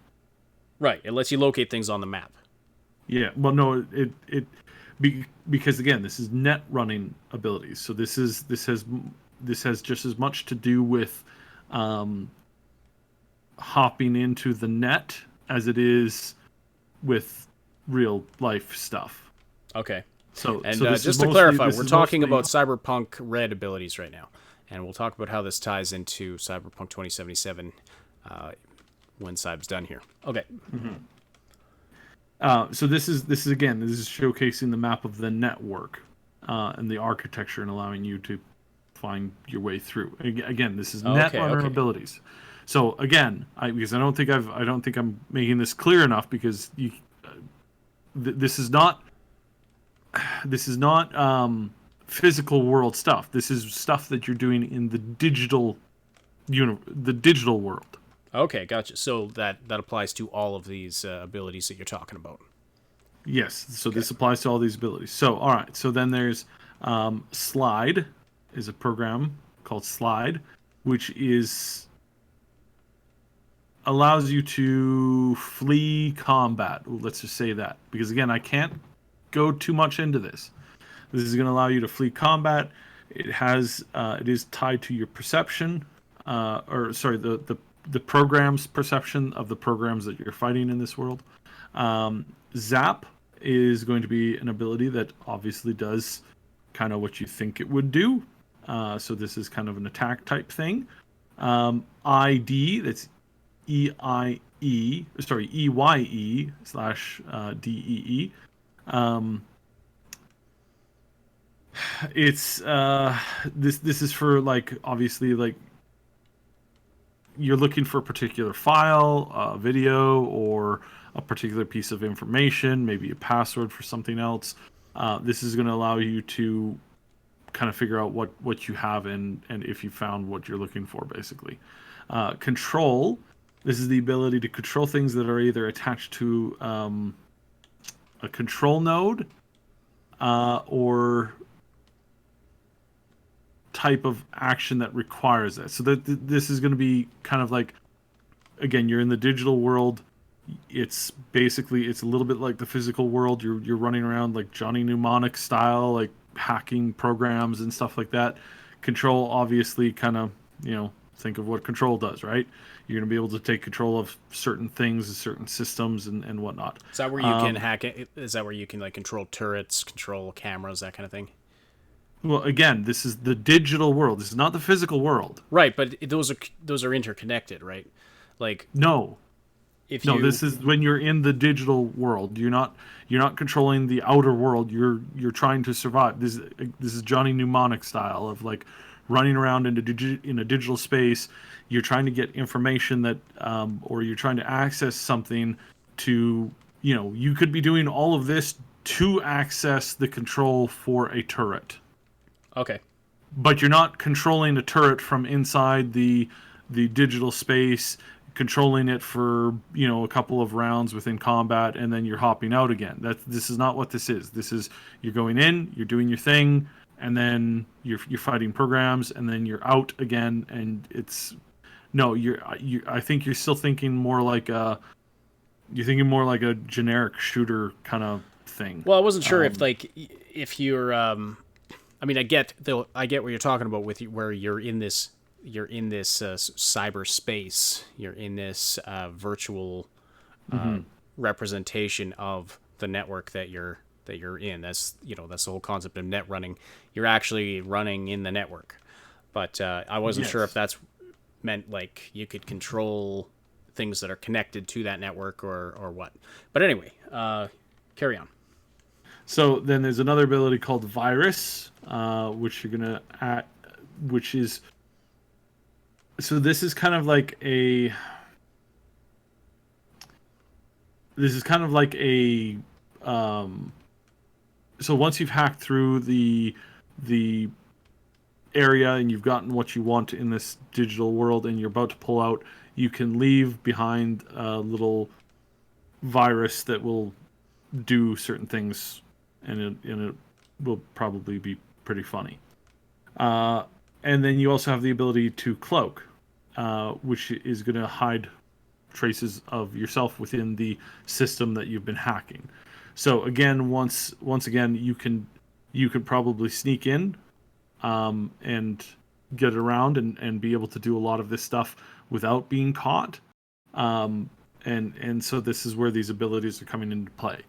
Right. It lets you locate things on the map. Yeah. Well, no. Because again, this is net running abilities. So this has just as much to do with hopping into the net as it is with real life stuff. Okay. So just to clarify, we're talking about Cyberpunk Red abilities right now, and we'll talk about how this ties into Cyberpunk 2077 when Cyb's done here. Okay. Mm-hmm. So this is showcasing the map of the network and the architecture, and allowing you to find your way through. Again, this is Netrunner abilities. So again, because I don't think I'm making this clear enough, because this is not physical world stuff. This is stuff that you're doing in the digital world. Okay, gotcha. So that applies to all of these abilities that you're talking about. Yes. So this applies to all these abilities. So all right. So then there's Slide is a program called Slide, which allows you to flee combat. Let's just say that, because again, I can't go too much into this. This is going to allow you to flee combat. It is tied to your perception, the program's perception of the programs that you're fighting in this world. Zap is going to be an ability that obviously does kind of what you think it would do. So this is kind of an attack type thing. ID, that's EYE / DEE. It's this is for obviously you're looking for a particular file, video, or a particular piece of information, maybe a password for something else. This is going to allow you to kind of figure out what you have and if you found what you're looking for, basically. Control. This is the ability to control things that are either attached to a control node or type of action that requires it. So this is going to be kind of again, you're in the digital world. It's a little bit like the physical world. You're running around like Johnny Mnemonic style, like hacking programs and stuff like that. Control, obviously, kind of, think of what Control does, right? You're going to be able to take control of certain things and certain systems and whatnot. Is that where you can hack it? Is that where you can control turrets, control cameras, that kind of thing? Well, again, this is the digital world. This is not the physical world. Right, but those are interconnected, right? No. This is when you're in the digital world. You're not controlling the outer world. You're trying to survive. This is Johnny Mnemonic style of running around in a digital space. You're trying to get information that, or you're trying to access something to, you could be doing all of this to access the control for a turret. Okay. But you're not controlling a turret from inside the digital space, controlling it for a couple of rounds within combat, and then you're hopping out again. This is not what this is. This is you're going in, you're doing your thing, and then you're fighting programs, and then you're out again. And it's no, I think you're still thinking more like a generic shooter kind of thing. Well, I wasn't sure if you're. I mean, I get what you're talking about with where you're in this cyberspace. You're in this virtual representation of the network that you're in. That's the whole concept of net running. You're actually running in the network, but I wasn't sure if that's meant like you could control things that are connected to that network or what. But anyway, carry on. So then there's another ability called Virus, which you're gonna add, which is. So this is kind of like a. So once you've hacked through the area and you've gotten what you want in this digital world and you're about to pull out, you can leave behind a little virus that will do certain things, and it will probably be pretty funny. And then you also have the ability to cloak, which is going to hide traces of yourself within the system that you've been hacking. So again, once again, you can probably sneak in and get around and be able to do a lot of this stuff without being caught. And so this is where these abilities are coming into play.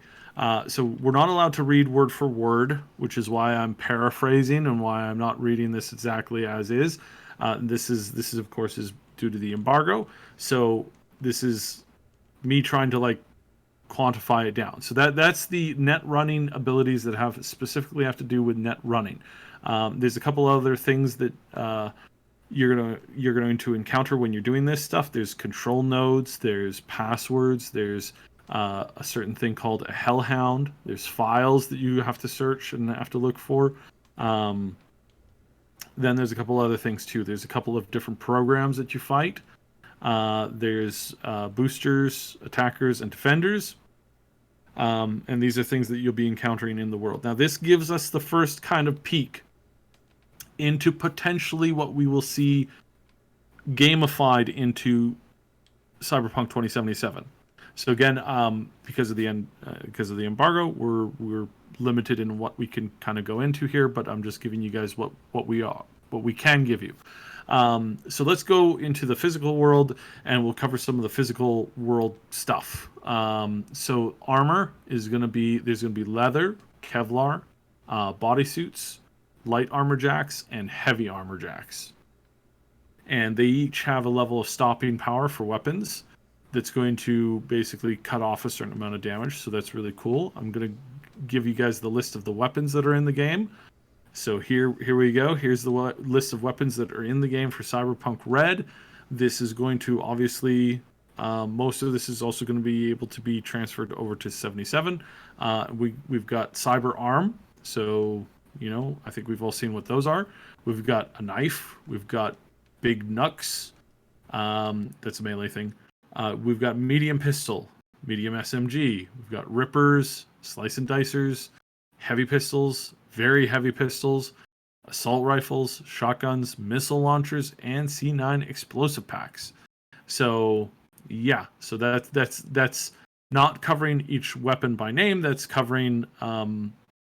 So we're not allowed to read word for word, which is why I'm paraphrasing and why I'm not reading this exactly as is. This is of course is due to the embargo. So this is me trying to quantify it down. So that's the net running abilities that specifically have to do with net running. There's a couple other things that you're going to encounter when you're doing this stuff. There's control nodes, there's passwords, there's a certain thing called a hellhound. There's files that you have to search and have to look for. Then there's a couple other things too. There's a couple of different programs that you fight. There's boosters, attackers, and defenders. And these are things that you'll be encountering in the world. Now, this gives us the first kind of peek into potentially what we will see gamified into Cyberpunk 2077. So again, because of the embargo, we're limited in what we can kind of go into here. But I'm just giving you guys what we can give you. So let's go into the physical world, and we'll cover some of the physical world stuff. So armor is there's going to be leather, Kevlar, bodysuits, light armor jacks, and heavy armor jacks. And they each have a level of stopping power for weapons that's going to basically cut off a certain amount of damage. So that's really cool. I'm going to give you guys the list of the weapons that are in the game. So here we go. Here's the list of weapons that are in the game for Cyberpunk Red. This is going to obviously, most of this is also going to be able to be transferred over to 77. We've got Cyber Arm. So, I think we've all seen what those are. We've got a knife. We've got big knucks. That's a melee thing. We've got medium pistol, medium SMG. We've got rippers, slice and dicers, heavy pistols, very heavy pistols, assault rifles, shotguns, missile launchers, and C9 explosive packs. So yeah, so that's not covering each weapon by name. That's covering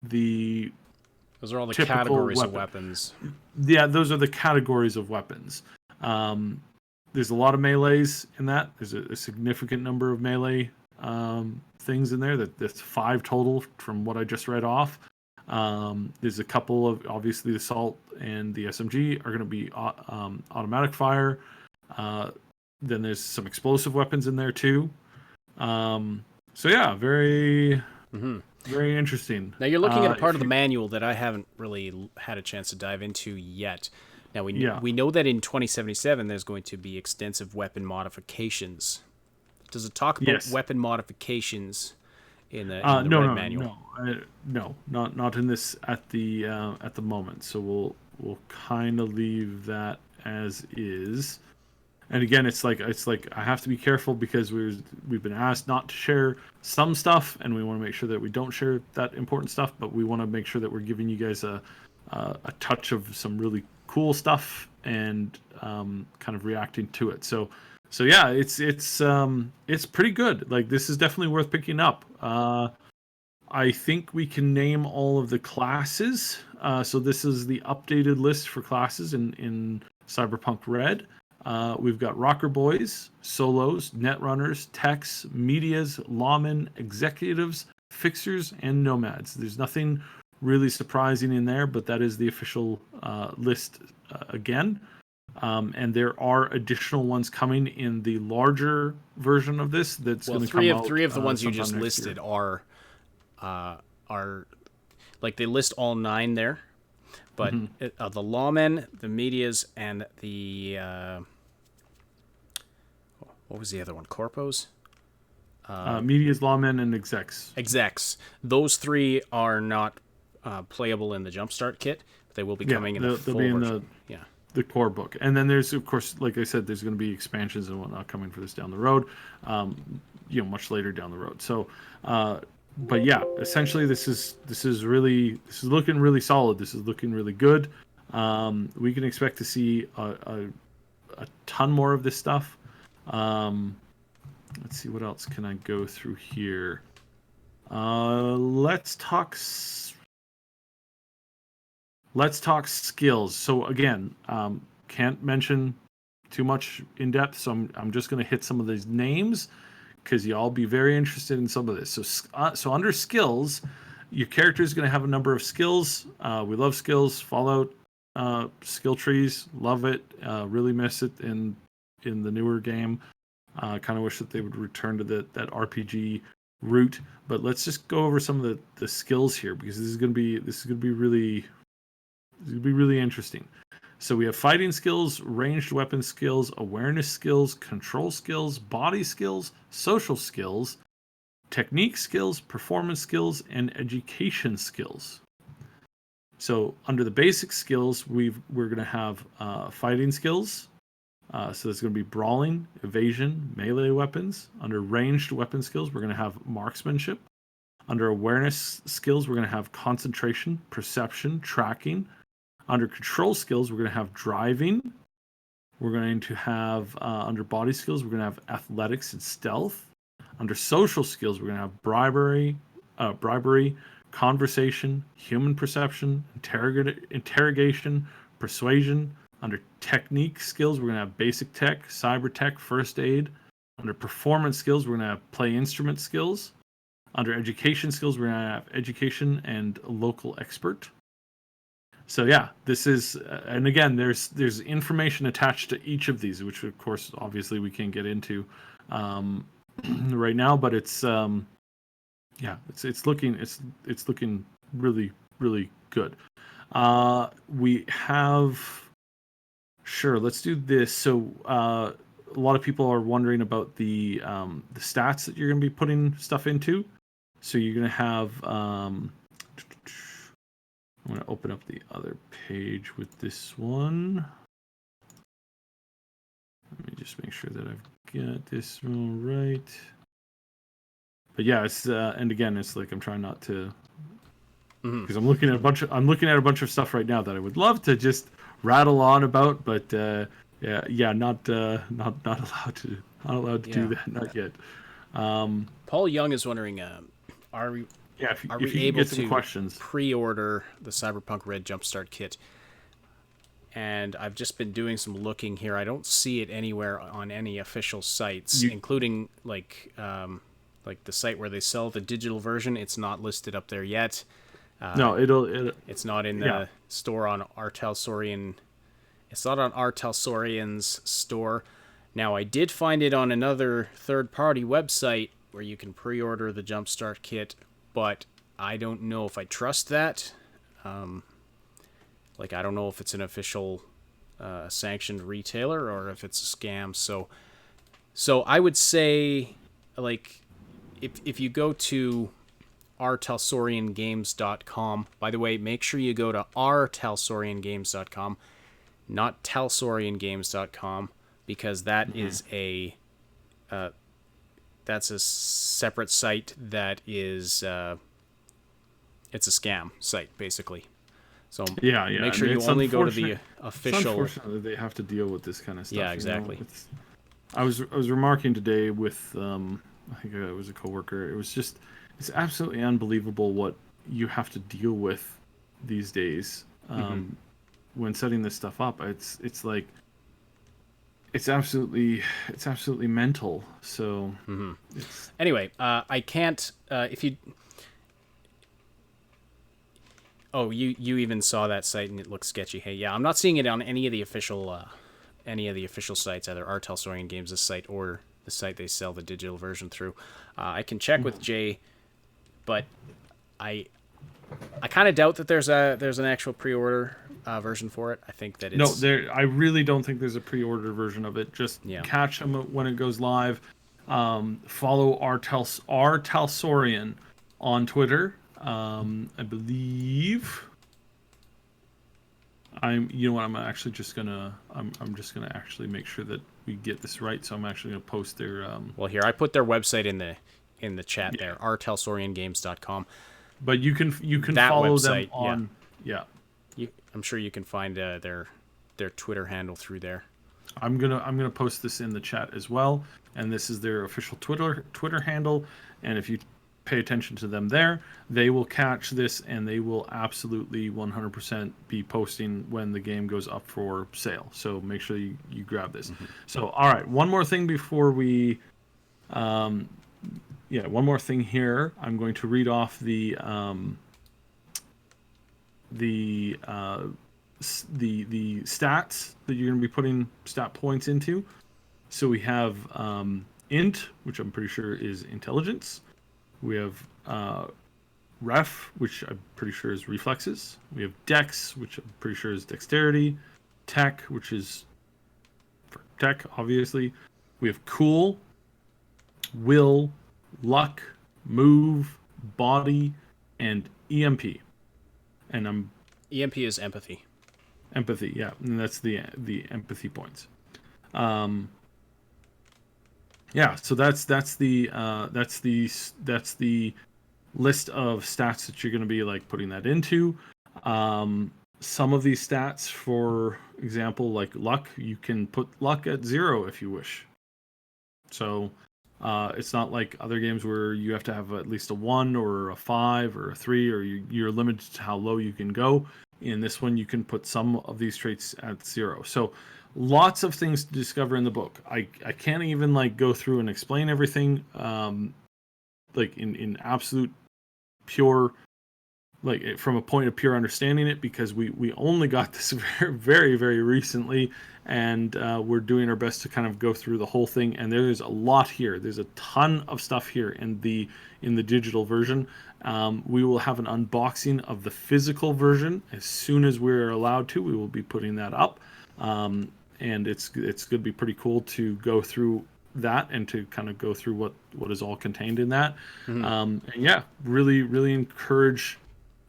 the. Those are all the categories of weapons. Yeah, those are the categories of weapons. There's a lot of melees in that. There's a significant number of melee things in there. That's 5 total from what I just read off. There's a couple of, obviously, the assault and the SMG are going to be automatic fire. Then there's some explosive weapons in there too. So yeah, very interesting. Now you're looking at a part of the manual that I haven't really had a chance to dive into yet. Now we know that in 2077 there's going to be extensive weapon modifications. Does it talk about weapon modifications in the red manual? No, not in this at the moment. So we'll kind of leave that as is. And again, it's like I have to be careful because we've been asked not to share some stuff, and we want to make sure that we don't share that important stuff. But we want to make sure that we're giving you guys a touch of some really cool stuff and kind of reacting to it. So yeah, it's pretty good. Like, this is definitely worth picking up. I think we can name all of the classes. So this is the updated list for classes in Cyberpunk Red. We've got Rocker Boys, Solos, Netrunners, Techs, Medias, Lawmen, Executives, Fixers, and Nomads. There's nothing really surprising in there, but that is the official list again. And there are additional ones coming in the larger version of this. That's going to come out. Three of the ones you just sometime next listed year. are like, they list all 9 there, but the lawmen, the medias, and the what was the other one? Corpos? Medias, lawmen, and execs. Those 3 are not playable in the Jumpstart Kit. They will be coming in the full version. The core book. And then there's, of course, like I said, there's going to be expansions and whatnot coming for this down the road, much later down the road. So, but yeah, essentially this is looking really solid. This is looking really good. We can expect to see a ton more of this stuff. Let's see, what else can I go through here? Let's talk skills. So again, can't mention too much in depth, so I'm just going to hit some of these names because y'all be very interested in some of this. So under skills, your character is going to have a number of skills. We love skills. Fallout skill trees, love it. Really miss it in the newer game. Kind of wish that they would return to that RPG route. But let's just go over some of the skills here, because this is going to be really interesting. So we have fighting skills, ranged weapon skills, awareness skills, control skills, body skills, social skills, technique skills, performance skills, and education skills. So under the basic skills, we're going to have fighting skills. So there's going to be brawling, evasion, melee weapons. Under ranged weapon skills, we're going to have marksmanship. Under awareness skills, we're going to have concentration, perception, tracking. Under control skills, we're going to have driving. We're going to have, under body skills, we're going to have athletics and stealth. Under social skills, we're going to have bribery, conversation, human perception, interrogation, persuasion. Under technique skills, we're going to have basic tech, cyber tech, first aid. Under performance skills, we're going to have play instrument skills. Under education skills, we're going to have education and local expert. So yeah, this is, and again, there's information attached to each of these, which of course, obviously, we can't get into right now. But it's it's looking really, really good. We have, sure, let's do this. So a lot of people are wondering about the stats that you're going to be putting stuff into. So you're going to have. I'm going to open up the other page with this one. Let me just make sure that I've got this all right. But yeah, it's and again, it's like I'm trying not to, because I'm looking at a bunch of stuff right now that I would love to just rattle on about, but not allowed to do that, not yet. Paul Young is wondering, are we able to pre-order the Cyberpunk Red Jumpstart Kit? And I've just been doing some looking here. I don't see it anywhere on any official sites, including like the site where they sell the digital version. It's not listed up there yet. No, it's not in the store on our Talsorian. It's not on our Talsorian's store. Now, I did find it on another third-party website where you can pre-order the Jumpstart Kit, but I don't know if I trust that. I don't know if it's an official sanctioned retailer or if it's a scam. So I would say, like, if you go to ourtalsoriangames.com, by the way, make sure you go to ourtalsoriangames.com, not talsoriangames.com. because that is that's a separate site that is it's a scam site basically. So make sure you only go to the official. It's unfortunate that they have to deal with this kind of stuff. Yeah, exactly. I was remarking today with I think it was a coworker. It was just it's absolutely unbelievable what you have to deal with these days when setting this stuff up. It's like it's absolutely mental. So anyway, I can't if you. Oh, you even saw that site and it looks sketchy. Hey, yeah, I'm not seeing it on any of the official sites, either our Talsorian Games' site or the site they sell the digital version through. I can check with Jay, but I kind of doubt that there's an actual pre-order version for it. I think that it's I really don't think there's a pre-order version of it. Just catch them when it goes live. Follow our Talsorian on Twitter. I believe I'm just gonna actually make sure that we get this right. So I'm actually gonna post their well, here I put their website in the chat there, rtalsoriangames.com. But you can that follow website, them on I'm sure you can find their Twitter handle through there. I'm gonna post this in the chat as well, and this is their official Twitter handle. And if you pay attention to them there, they will catch this, and they will absolutely 100% be posting when the game goes up for sale. So make sure you grab this. So all right, one more thing before we one more thing here. I'm going to read off the stats that you're going to be putting stat points into. So we have int, which I'm pretty sure is intelligence. We have ref, which I'm pretty sure is reflexes. We have dex, which I'm pretty sure is dexterity. Tech, which is for tech, obviously. We have cool, will, luck, move, body, and EMP. And EMP is empathy. Empathy, yeah, and that's the empathy points. Yeah, so that's the list of stats that you're going to be like putting that into. Some of these stats, for example, like luck, you can put luck at 0 if you wish. So it's not like other games where you have to have at least a 1 or a 5 or a 3, or you're limited to how low you can go. In this one, you can put some of these traits at 0. So lots of things to discover in the book. I can't even like go through and explain everything like in absolute pure, like from a point of pure understanding it, because we only got this very, very, very recently, and we're doing our best to kind of go through the whole thing. And there's a lot here. There's a ton of stuff here in the digital version. We will have an unboxing of the physical version as soon as we're allowed to. We will be putting that up. And it's going to be pretty cool to go through that and to kind of go through what is all contained in that. And yeah, really, really encourage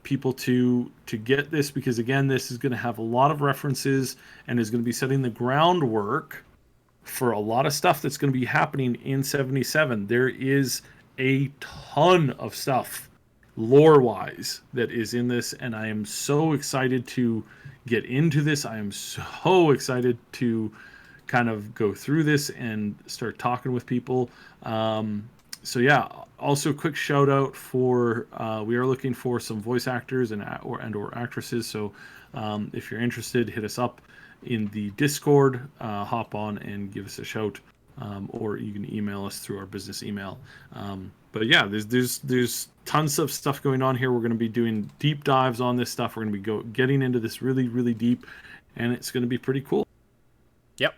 people to get this, because again, this is going to have a lot of references and is going to be setting the groundwork for a lot of stuff that's going to be happening in 77. There is a ton of stuff lore-wise that is in this, and I am so excited to get into this. I am so excited to kind of go through this and start talking with people. So yeah, also quick shout out for we are looking for some voice actors and or actresses. So if you're interested, hit us up in the Discord, hop on and give us a shout, or you can email us through our business email. But yeah, there's tons of stuff going on here. We're going to be doing deep dives on this stuff. We're going to be getting into this really, really deep, and it's going to be pretty cool. Yep.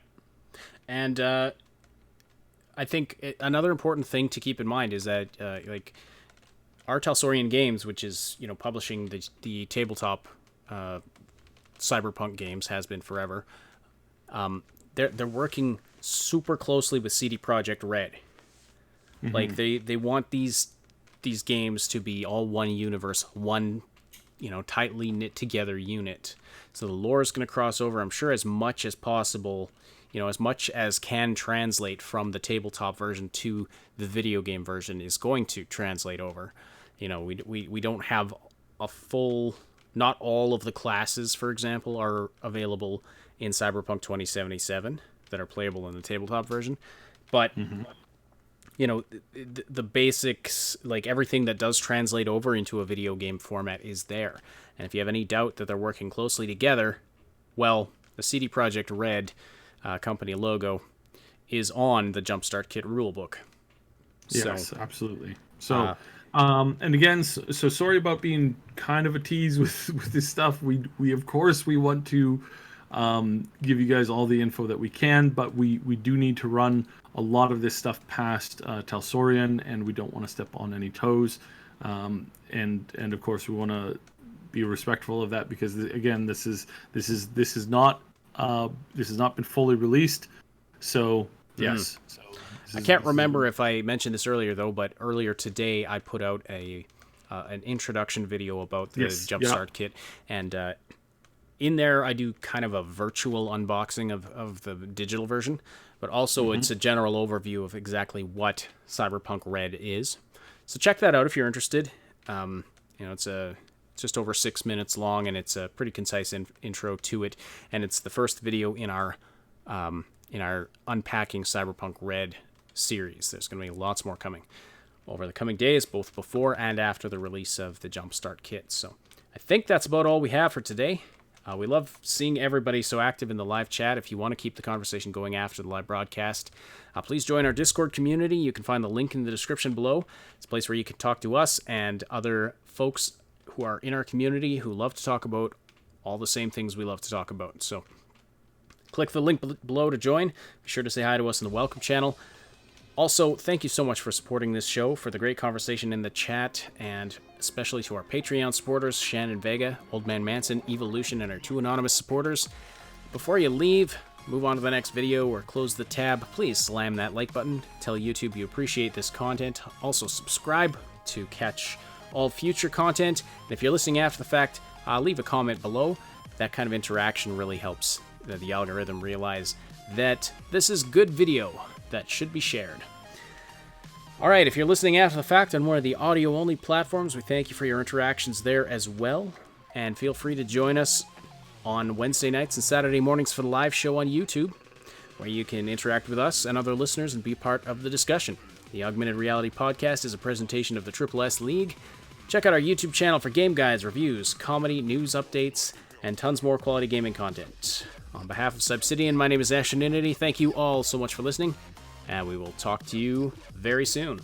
And I think another important thing to keep in mind is that like our Talsorian Games, which is publishing the tabletop Cyberpunk games, has been forever. They're working super closely with CD Projekt Red. Mm-hmm. Like they want these games to be all one universe, one tightly knit together unit. So the lore is going to cross over, I'm sure, as much as possible as much as can translate from the tabletop version to the video game version is going to translate over. We don't have a full, not all of the classes, for example, are available in Cyberpunk 2077 that are playable in the tabletop version. But, the basics, like everything that does translate over into a video game format is there. And if you have any doubt that they're working closely together, well, the CD Projekt Red company logo is on the Jumpstart Kit rulebook. Yes, absolutely. So, and again, so sorry about being kind of a tease with this stuff. We of course we want to give you guys all the info that we can, but we do need to run a lot of this stuff past Talsorian, and we don't want to step on any toes. And of course we want to be respectful of that, because again, this has not been fully released. So yes. So I can't remember if I mentioned this earlier though, but earlier today I put out an introduction video about the Jumpstart Kit, and in there I do kind of a virtual unboxing of the digital version, but also it's a general overview of exactly what Cyberpunk Red is. So check that out if you're interested. It's just over 6 minutes long, and it's a pretty concise intro to it, and it's the first video in our Unpacking Cyberpunk Red series. There's going to be lots more coming over the coming days, both before and after the release of the Jumpstart Kit. So I think that's about all we have for today. We love seeing everybody so active in the live chat. If you want to keep the conversation going after the live broadcast, please join our Discord community. You can find the link in the description below. It's a place where you can talk to us and other folks who are in our community who love to talk about all the same things we love to talk about. So click the link below to join. Be sure to say hi to us in the welcome channel. Also, thank you so much for supporting this show, for the great conversation in the chat, and especially to our Patreon supporters, Shannon Vega, Old Man Manson, Evolution, and our 2 anonymous supporters. Before you leave, move on to the next video, or close the tab, please slam that like button. Tell YouTube you appreciate this content. Also, subscribe to catch all future content. And if you're listening after the fact, leave a comment below. That kind of interaction really helps the algorithm realize that this is good video that should be shared. Alright, if you're listening after the fact on one of the audio-only platforms, we thank you for your interactions there as well. And feel free to join us on Wednesday nights and Saturday mornings for the live show on YouTube, where you can interact with us and other listeners and be part of the discussion. The Augmented Reality Podcast is a presentation of the Triple S League. Check out our YouTube channel for game guides, reviews, comedy, news updates, and tons more quality gaming content. On behalf of Subsidian, my name is Asheninity. Thank you all so much for listening, and we will talk to you very soon.